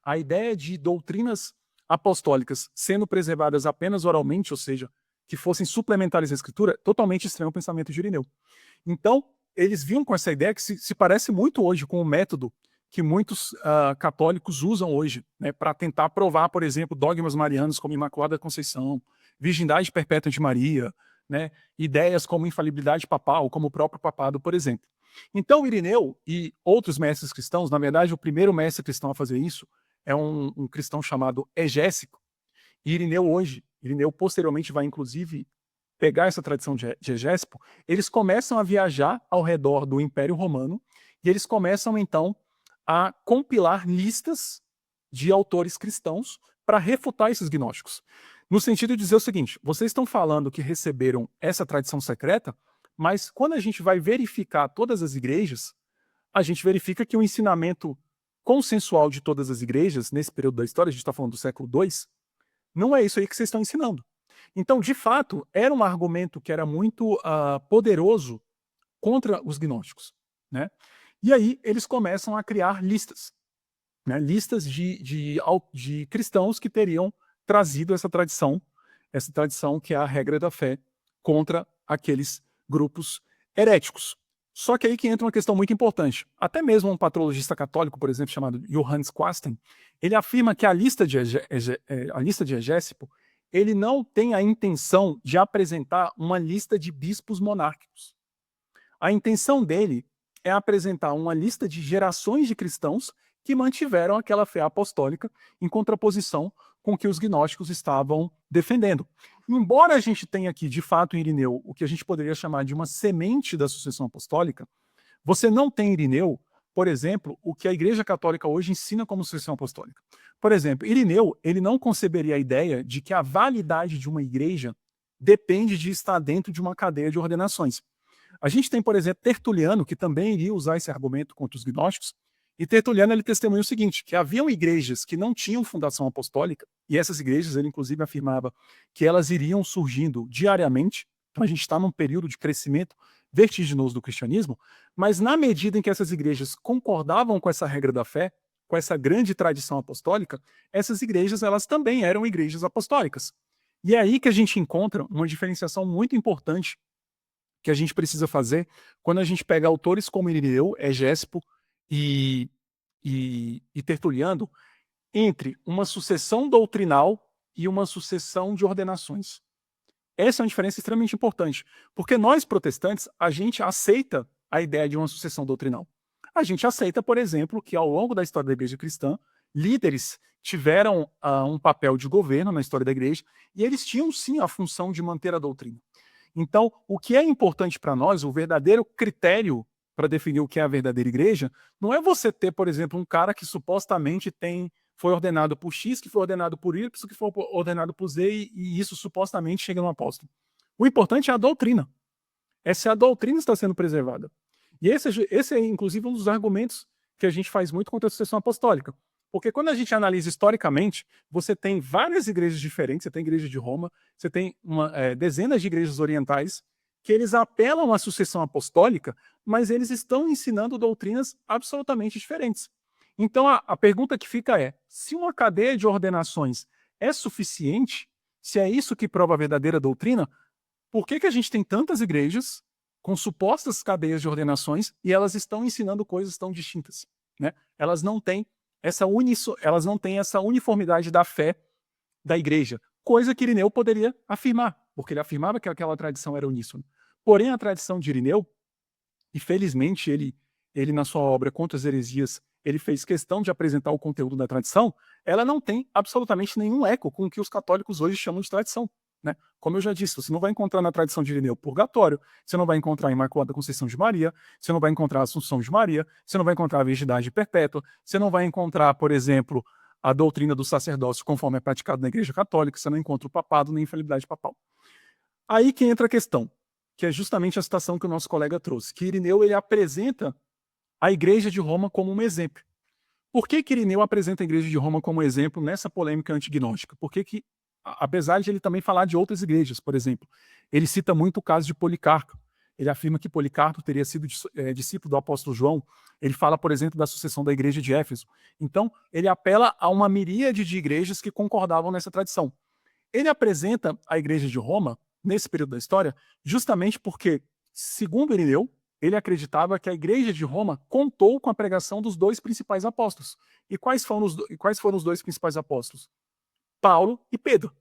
A ideia de doutrinas apostólicas sendo preservadas apenas oralmente, ou seja, que fossem suplementares à Escritura, totalmente estranho ao pensamento de Irineu. Então, eles vinham com essa ideia que se parece muito hoje com o método que muitos católicos usam hoje, né, para tentar provar, por exemplo, dogmas marianos como Imaculada Conceição, Virgindade Perpétua de Maria, né, ideias como infalibilidade papal, como o próprio papado, por exemplo. Então, Irineu e outros mestres cristãos, na verdade, o primeiro mestre cristão a fazer isso é um cristão chamado Egésico, e Irineu posteriormente vai, inclusive, pegar essa tradição de Egésipo, eles começam a viajar ao redor do Império Romano, e eles começam, então, a compilar listas de autores cristãos para refutar esses gnósticos. No sentido de dizer o seguinte, vocês estão falando que receberam essa tradição secreta, mas quando a gente vai verificar todas as igrejas, a gente verifica que o ensinamento consensual de todas as igrejas, nesse período da história, a gente está falando do século II, não é isso aí que vocês estão ensinando. Então, de fato, era um argumento que era muito poderoso contra os gnósticos, né? E aí eles começam a criar listas, né? Listas de cristãos que teriam trazido essa tradição que é a regra da fé, contra aqueles grupos heréticos. Só que aí que entra uma questão muito importante. Até mesmo um patrologista católico, por exemplo, chamado Johannes Quasten, ele afirma que a lista de Egésipo, ele não tem a intenção de apresentar uma lista de bispos monárquicos. A intenção dele é apresentar uma lista de gerações de cristãos que mantiveram aquela fé apostólica em contraposição com o que os gnósticos estavam defendendo. Embora a gente tenha aqui, de fato, em Irineu, o que a gente poderia chamar de uma semente da sucessão apostólica, você não tem em Irineu, por exemplo, o que a Igreja Católica hoje ensina como sucessão apostólica. Por exemplo, Irineu, ele não conceberia a ideia de que a validade de uma igreja depende de estar dentro de uma cadeia de ordenações. A gente tem, por exemplo, Tertuliano, que também iria usar esse argumento contra os gnósticos, e Tertuliano ele testemunha o seguinte, que haviam igrejas que não tinham fundação apostólica, e essas igrejas, ele inclusive afirmava que elas iriam surgindo diariamente, então a gente está num período de crescimento vertiginoso do cristianismo, mas na medida em que essas igrejas concordavam com essa regra da fé, com essa grande tradição apostólica, essas igrejas elas também eram igrejas apostólicas. E é aí que a gente encontra uma diferenciação muito importante que a gente precisa fazer quando a gente pega autores como Irineu, Egésipo e Tertuliano, entre uma sucessão doutrinal e uma sucessão de ordenações. Essa é uma diferença extremamente importante, porque nós protestantes, a gente aceita a ideia de uma sucessão doutrinal. A gente aceita, por exemplo, que ao longo da história da igreja cristã, líderes tiveram um papel de governo na história da igreja, e eles tinham sim a função de manter a doutrina. Então, o que é importante para nós, o verdadeiro critério para definir o que é a verdadeira igreja, não é você ter, por exemplo, um cara que supostamente foi ordenado por X, que foi ordenado por Y, que foi ordenado por Z, e isso supostamente chega no apóstolo. O importante é a doutrina. Essa é a doutrina que está sendo preservada. E esse é, inclusive, um dos argumentos que a gente faz muito contra a sucessão apostólica. Porque quando a gente analisa historicamente, você tem várias igrejas diferentes, você tem a igreja de Roma, você tem dezenas de igrejas orientais, que eles apelam à sucessão apostólica, mas eles estão ensinando doutrinas absolutamente diferentes. Então a pergunta que fica é, se uma cadeia de ordenações é suficiente, se é isso que prova a verdadeira doutrina, por que a gente tem tantas igrejas com supostas cadeias de ordenações e elas estão ensinando coisas tão distintas, né? Elas não têm essa uniformidade da fé da igreja, coisa que Irineu poderia afirmar, porque ele afirmava que aquela tradição era uníssona. Porém, a tradição de Irineu, e felizmente ele na sua obra Contra as Heresias, ele fez questão de apresentar o conteúdo da tradição, ela não tem absolutamente nenhum eco com o que os católicos hoje chamam de tradição, né? Como eu já disse, você não vai encontrar na tradição de Irineu purgatório, você não vai encontrar a Imaculada Conceição de Maria, você não vai encontrar a Assunção de Maria, você não vai encontrar a Virgindade Perpétua, você não vai encontrar, por exemplo, a doutrina do sacerdócio conforme é praticado na Igreja Católica, você não encontra o papado nem a infalibilidade papal. Aí que entra a questão, que é justamente a citação que o nosso colega trouxe, que Irineu ele apresenta a Igreja de Roma como um exemplo. Por que Irineu apresenta a Igreja de Roma como exemplo nessa polêmica antignóstica? Porque apesar de ele também falar de outras igrejas, por exemplo, ele cita muito o caso de Policarpo. Ele afirma que Policarpo teria sido discípulo do apóstolo João. Ele fala, por exemplo, da sucessão da igreja de Éfeso. Então, ele apela a uma miríade de igrejas que concordavam nessa tradição. Ele apresenta a Igreja de Roma, nesse período da história, justamente porque, segundo Irineu, ele acreditava que a Igreja de Roma contou com a pregação dos dois principais apóstolos. E quais foram os dois principais apóstolos? Paulo e Pedro.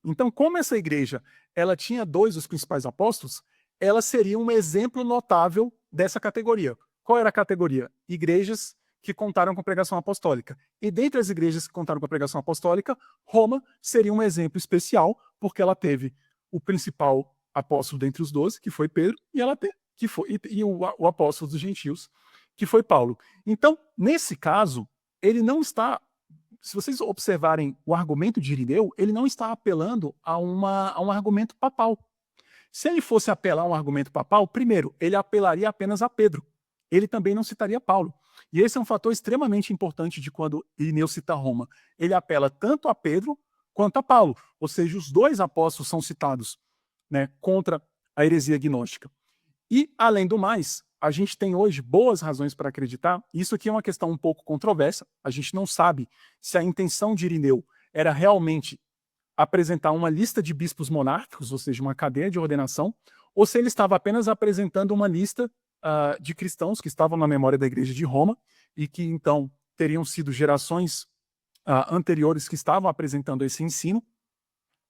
Então, como essa igreja ela tinha dois dos principais apóstolos, ela seria um exemplo notável dessa categoria. Qual era a categoria? Igrejas que contaram com a pregação apostólica. E dentre as igrejas que contaram com a pregação apostólica, Roma seria um exemplo especial, porque ela teve o principal apóstolo dentre os 12, que foi Pedro, e ela o apóstolo dos gentios, que foi Paulo. Então, nesse caso, ele não está... Se vocês observarem o argumento de Irineu, ele não está apelando a um argumento papal. Se ele fosse apelar a um argumento papal, primeiro, ele apelaria apenas a Pedro. Ele também não citaria Paulo. E esse é um fator extremamente importante de quando Irineu cita Roma. Ele apela tanto a Pedro quanto a Paulo. Ou seja, os dois apóstolos são citados, né, contra a heresia gnóstica. E, além do mais, a gente tem hoje boas razões para acreditar, isso aqui é uma questão um pouco controversa, a gente não sabe se a intenção de Irineu era realmente apresentar uma lista de bispos monárquicos, ou seja, uma cadeia de ordenação, ou se ele estava apenas apresentando uma lista de cristãos que estavam na memória da Igreja de Roma e que, então, teriam sido gerações anteriores que estavam apresentando esse ensino.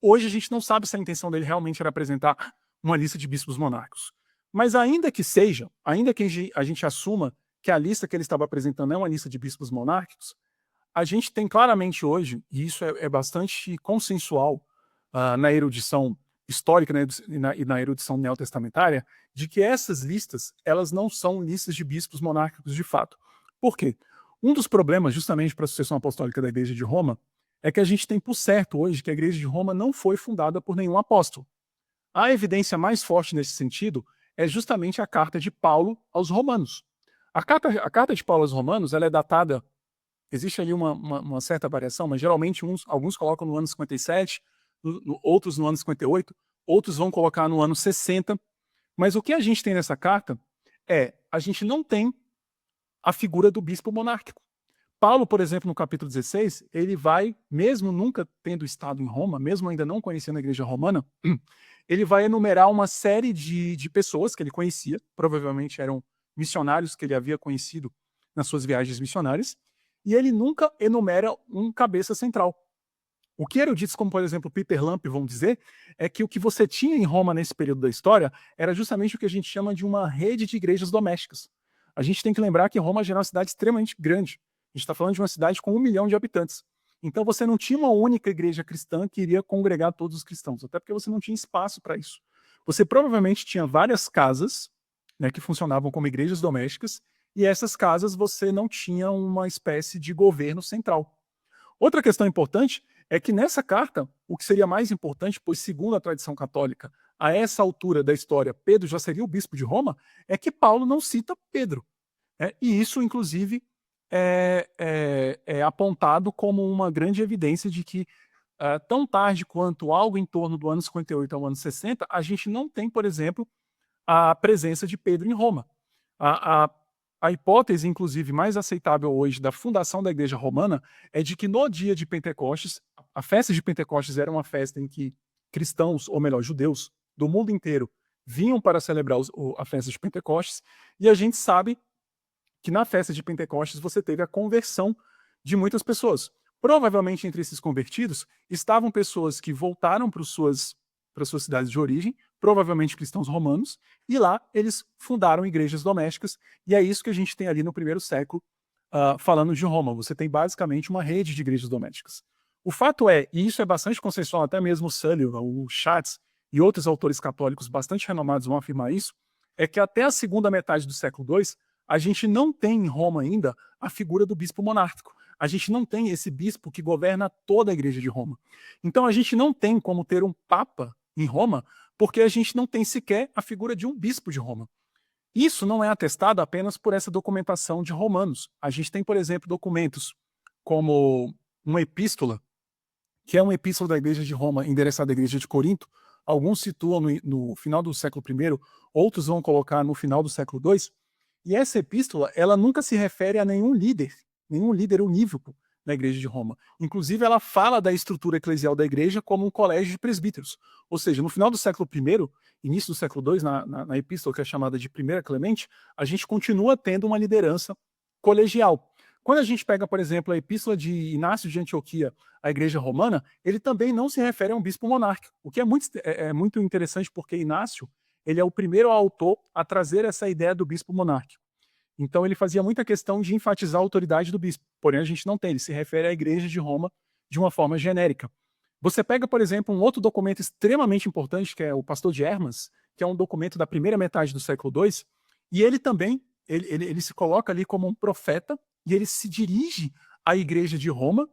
Hoje a gente não sabe se a intenção dele realmente era apresentar uma lista de bispos monárquicos. Mas ainda que seja, ainda que a gente assuma que a lista que ele estava apresentando é uma lista de bispos monárquicos, a gente tem claramente hoje, e isso é bastante consensual na erudição histórica, né, e na erudição neotestamentária, de que essas listas, elas não são listas de bispos monárquicos de fato. Por quê? Um dos problemas, justamente para a sucessão apostólica da Igreja de Roma, é que a gente tem por certo hoje que a Igreja de Roma não foi fundada por nenhum apóstolo. A evidência mais forte nesse sentido é justamente a carta de Paulo aos Romanos. A carta de Paulo aos Romanos, ela é datada, existe ali uma certa variação, mas geralmente alguns colocam no ano 57, outros no ano 58, outros vão colocar no ano 60, mas o que a gente tem nessa carta a gente não tem a figura do bispo monárquico. Paulo, por exemplo, no capítulo 16, ele vai, mesmo nunca tendo estado em Roma, mesmo ainda não conhecendo a igreja romana, ele vai enumerar uma série de pessoas que ele conhecia, provavelmente eram missionários que ele havia conhecido nas suas viagens missionárias, e ele nunca enumera um cabeça central. O que eruditos como, por exemplo, Peter Lamp vão dizer é que o que você tinha em Roma nesse período da história era justamente o que a gente chama de uma rede de igrejas domésticas. A gente tem que lembrar que Roma já era uma cidade extremamente grande. A gente está falando de uma cidade com 1 milhão de habitantes. Então você não tinha uma única igreja cristã que iria congregar todos os cristãos, até porque você não tinha espaço para isso. Você provavelmente tinha várias casas, né, que funcionavam como igrejas domésticas, e essas casas você não tinha uma espécie de governo central. Outra questão importante é que nessa carta, o que seria mais importante, pois segundo a tradição católica, a essa altura da história, Pedro já seria o bispo de Roma, é que Paulo não cita Pedro. E isso, inclusive, é apontado como uma grande evidência de que, tão tarde quanto algo em torno do ano 58 ao ano 60, a gente não tem, por exemplo, a presença de Pedro em Roma. A hipótese, inclusive, mais aceitável hoje da fundação da Igreja Romana é de que no dia de Pentecostes, a festa de Pentecostes era uma festa em que cristãos, ou melhor, judeus, do mundo inteiro vinham para celebrar a festa de Pentecostes, e a gente sabe que na festa de Pentecostes você teve a conversão de muitas pessoas. Provavelmente entre esses convertidos estavam pessoas que voltaram para suas cidades de origem, provavelmente cristãos romanos, e lá eles fundaram igrejas domésticas, e é isso que a gente tem ali no primeiro século, falando de Roma. Você tem basicamente uma rede de igrejas domésticas. O fato é, e isso é bastante consensual, até mesmo o Sullivan, o Schatz e outros autores católicos bastante renomados vão afirmar isso, é que até a segunda metade do século II, a gente não tem em Roma ainda a figura do bispo monárquico. a gente não tem esse bispo que governa toda a igreja de Roma. Então a gente não tem como ter um papa em Roma, porque a gente não tem sequer a figura de um bispo de Roma. Isso não é atestado apenas por essa documentação de Romanos. A gente tem, por exemplo, documentos como uma epístola, que é uma epístola da igreja de Roma endereçada à igreja de Corinto. Alguns situam no final do século I, outros vão colocar no final do século II. E essa epístola, ela nunca se refere a nenhum líder unívoco na igreja de Roma. Inclusive, ela fala da estrutura eclesial da igreja como um colégio de presbíteros. Ou seja, no final do século I, início do século II, na epístola que é chamada de Primeira Clemente, a gente continua tendo uma liderança colegial. Quando a gente pega, por exemplo, a epístola de Inácio de Antioquia à igreja romana, ele também não se refere a um bispo monárquico, o que é muito interessante porque Inácio ele é o primeiro autor a trazer essa ideia do bispo monárquico. Então ele fazia muita questão de enfatizar a autoridade do bispo, porém a gente não tem, ele se refere à igreja de Roma de uma forma genérica. Você pega, por exemplo, um outro documento extremamente importante, que é o Pastor de Hermas, que é um documento da primeira metade do século II, e ele também, ele se coloca ali como um profeta, e ele se dirige à igreja de Roma,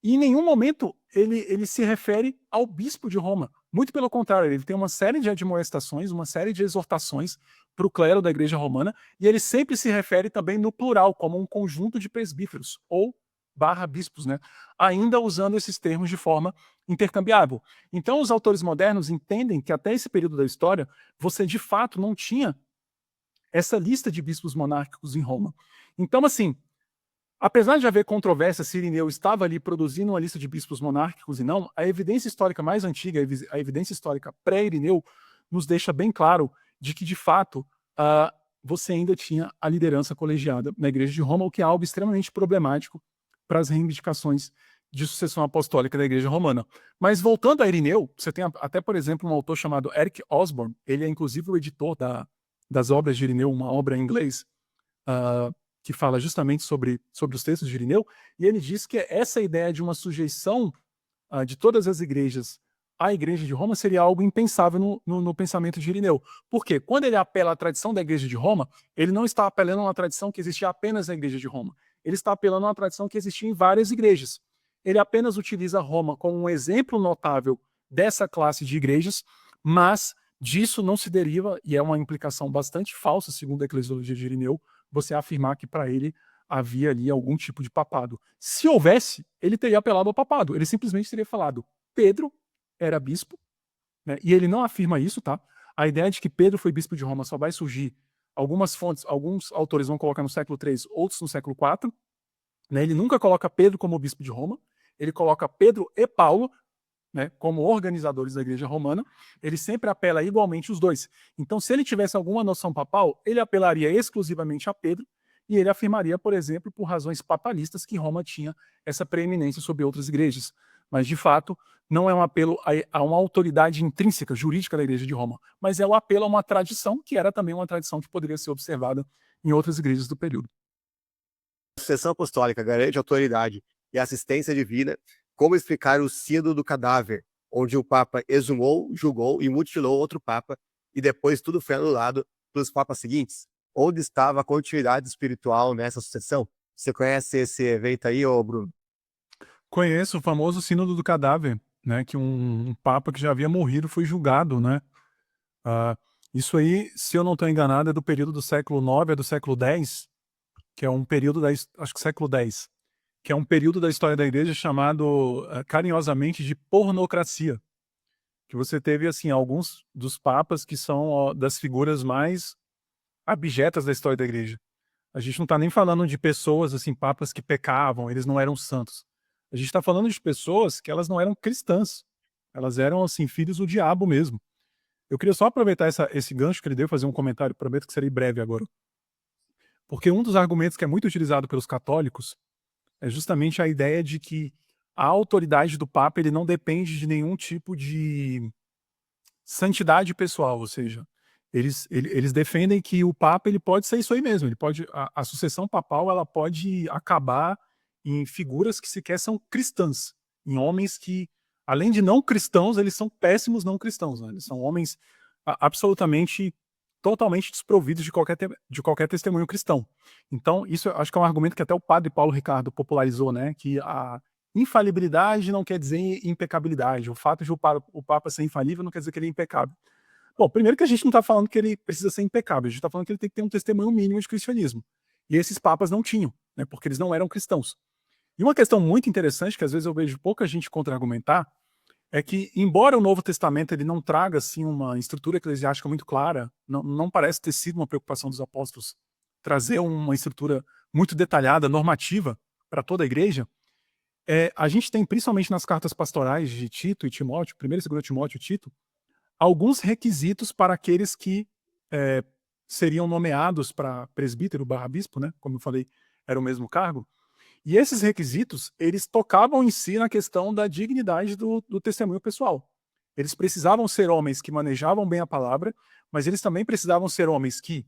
e em nenhum momento ele se refere ao bispo de Roma. Muito pelo contrário, ele tem uma série de admoestações, uma série de exortações para o clero da igreja romana, e ele sempre se refere também no plural, como um conjunto de presbíteros, ou bispos, né? Ainda usando esses termos de forma intercambiável. Então os autores modernos entendem que até esse período da história, você de fato não tinha essa lista de bispos monárquicos em Roma. Então, assim, apesar de haver controvérsia se Irineu estava ali produzindo uma lista de bispos monárquicos e não, a evidência histórica mais antiga, a evidência histórica pré-Irineu, nos deixa bem claro de que, de fato, você ainda tinha a liderança colegiada na Igreja de Roma, o que é algo extremamente problemático para as reivindicações de sucessão apostólica da Igreja Romana. Mas voltando a Irineu, você tem até, por exemplo, um autor chamado Eric Osborne, ele é inclusive o editor das obras de Irineu, uma obra em inglês, que fala justamente sobre os textos de Irineu, e ele diz que essa ideia de uma sujeição de todas as igrejas à igreja de Roma seria algo impensável no pensamento de Irineu. Por quê? Quando ele apela à tradição da igreja de Roma, ele não está apelando a uma tradição que existia apenas na igreja de Roma. Ele está apelando a uma tradição que existia em várias igrejas. Ele apenas utiliza Roma como um exemplo notável dessa classe de igrejas, mas disso não se deriva, e é uma implicação bastante falsa, segundo a eclesiologia de Irineu, você afirmar que para ele havia ali algum tipo de papado. Se houvesse, ele teria apelado ao papado. Ele simplesmente teria falado, Pedro era bispo, né? E ele não afirma isso, tá? A ideia de que Pedro foi bispo de Roma só vai surgir, algumas fontes, alguns autores vão colocar no século III, outros no século IV, né? Ele nunca coloca Pedro como bispo de Roma, ele coloca Pedro e Paulo, né, como organizadores da igreja romana, ele sempre apela igualmente os dois. Então, se ele tivesse alguma noção papal, ele apelaria exclusivamente a Pedro e ele afirmaria, por exemplo, por razões papalistas, que Roma tinha essa preeminência sobre outras igrejas. Mas, de fato, não é um apelo a uma autoridade intrínseca, jurídica da igreja de Roma, mas é um apelo a uma tradição, que era também uma tradição que poderia ser observada em outras igrejas do período. A sucessão apostólica garante autoridade e assistência divina. Como explicar o sínodo do cadáver, onde o Papa exumou, julgou e mutilou outro Papa, e depois tudo foi anulado pelos Papas seguintes? Onde estava a continuidade espiritual nessa sucessão? Você conhece esse evento aí, ô Bruno? Conheço o famoso sínodo do cadáver, né, que um Papa que já havia morrido foi julgado, né? Isso aí, se eu não estou enganado, é do período do século IX a do século X, que é um período acho que século X, que é um período da história da igreja chamado carinhosamente de pornocracia, que você teve assim alguns dos papas que são das figuras mais abjetas da história da igreja. A gente não está nem falando de pessoas assim, papas que pecavam, eles não eram santos. A gente está falando de pessoas que elas não eram cristãs, elas eram assim filhos do diabo mesmo. Eu queria só aproveitar esse gancho que ele deu e fazer um comentário, prometo que serei breve agora. Porque um dos argumentos que é muito utilizado pelos católicos é justamente a ideia de que a autoridade do Papa ele não depende de nenhum tipo de santidade pessoal, ou seja, eles defendem que o Papa ele pode ser isso aí mesmo, ele pode a sucessão papal ela pode acabar em figuras que sequer são cristãs, em homens que, além de não cristãos, eles são péssimos não cristãos, né? Eles são homens absolutamente totalmente desprovidos de qualquer testemunho cristão. Então, isso eu acho que é um argumento que até o padre Paulo Ricardo popularizou, né? Que a infalibilidade não quer dizer impecabilidade. O fato de o Papa ser infalível não quer dizer que ele é impecável. Bom, primeiro que a gente não está falando que ele precisa ser impecável, a gente está falando que ele tem que ter um testemunho mínimo de cristianismo. E esses papas não tinham, né? Porque eles não eram cristãos. E uma questão muito interessante, que às vezes eu vejo pouca gente contra-argumentar, é que, embora o Novo Testamento ele não traga assim, uma estrutura eclesiástica muito clara, não parece ter sido uma preocupação dos apóstolos trazer uma estrutura muito detalhada, normativa, para toda a igreja, a gente tem, principalmente nas cartas pastorais de Tito e Timóteo, 1ª e 2ª Timóteo e Tito, alguns requisitos para aqueles que seriam nomeados para presbítero / bispo, né? Como eu falei, era o mesmo cargo. E esses requisitos, eles tocavam em si na questão da dignidade do testemunho pessoal. Eles precisavam ser homens que manejavam bem a palavra, mas eles também precisavam ser homens que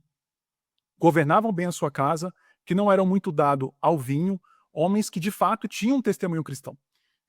governavam bem a sua casa, que não eram muito dados ao vinho, homens que de fato tinham um testemunho cristão.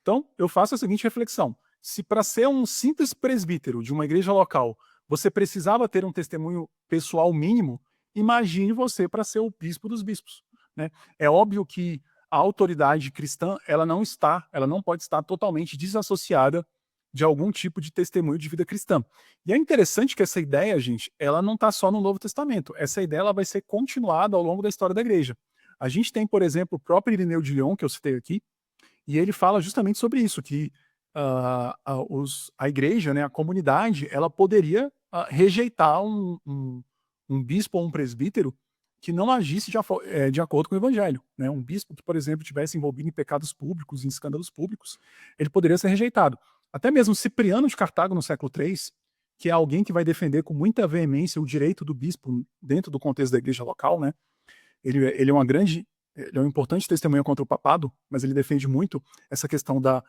Então, eu faço a seguinte reflexão. Se para ser um simples presbítero de uma igreja local, você precisava ter um testemunho pessoal mínimo, imagine você para ser o bispo dos bispos, né? É óbvio que a autoridade cristã, ela não pode estar totalmente desassociada de algum tipo de testemunho de vida cristã. E é interessante que essa ideia, gente, ela não está só no Novo Testamento. Essa ideia ela vai ser continuada ao longo da história da igreja. A gente tem, por exemplo, o próprio Irineu de Lyon, que eu citei aqui, e ele fala justamente sobre isso, que a igreja, né, a comunidade, ela poderia rejeitar um bispo ou um presbítero que não agisse de acordo com o evangelho, né? Um bispo que, por exemplo, tivesse envolvido em pecados públicos, em escândalos públicos, ele poderia ser rejeitado. Até mesmo Cipriano de Cartago, no século III, que é alguém que vai defender com muita veemência o direito do bispo dentro do contexto da igreja local, né? Ele é um importante testemunho contra o papado, mas ele defende muito essa questão da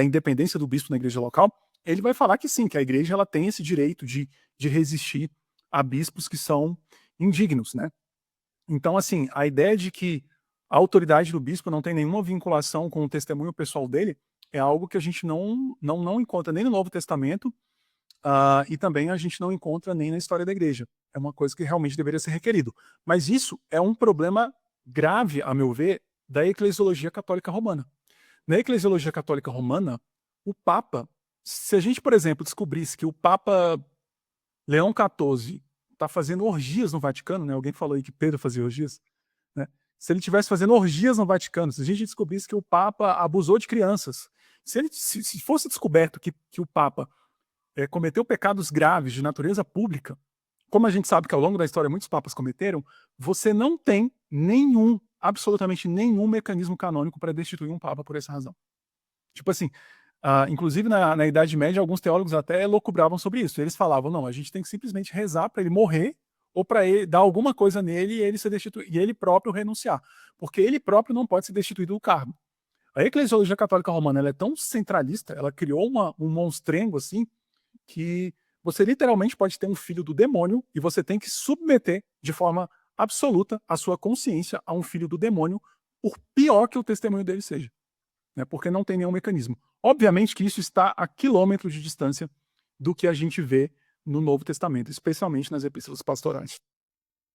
independência do bispo na igreja local. Ele vai falar que sim, que a igreja ela tem esse direito de resistir a bispos que são indignos, né? Então, assim, a ideia de que a autoridade do bispo não tem nenhuma vinculação com o testemunho pessoal dele é algo que a gente não encontra nem no Novo Testamento e também a gente não encontra nem na história da igreja. É uma coisa que realmente deveria ser requerido. Mas isso é um problema grave, a meu ver, da eclesiologia católica romana. Na eclesiologia católica romana, o Papa, se a gente, por exemplo, descobrisse que o Papa Leão XIV está fazendo orgias no Vaticano, né? Alguém falou aí que Pedro fazia orgias, né? Se ele estivesse fazendo orgias no Vaticano, se a gente descobrisse que o Papa abusou de crianças, se fosse descoberto que o Papa cometeu pecados graves de natureza pública, como a gente sabe que ao longo da história muitos papas cometeram, você não tem absolutamente nenhum mecanismo canônico para destituir um papa por essa razão. Tipo assim, inclusive na Idade Média, alguns teólogos até locubravam sobre isso. Eles falavam, não, a gente tem que simplesmente rezar para ele morrer ou para ele dar alguma coisa nele e ele ser destituído, e ele próprio renunciar. Porque ele próprio não pode ser destituído do cargo. A eclesiologia católica romana ela é tão centralista, ela criou um monstrengo assim, que você literalmente pode ter um filho do demônio e você tem que submeter de forma absoluta a sua consciência a um filho do demônio, por pior que o testemunho dele seja, né? Porque não tem nenhum mecanismo. Obviamente que isso está a quilômetros de distância do que a gente vê no Novo Testamento, especialmente nas epístolas pastorais.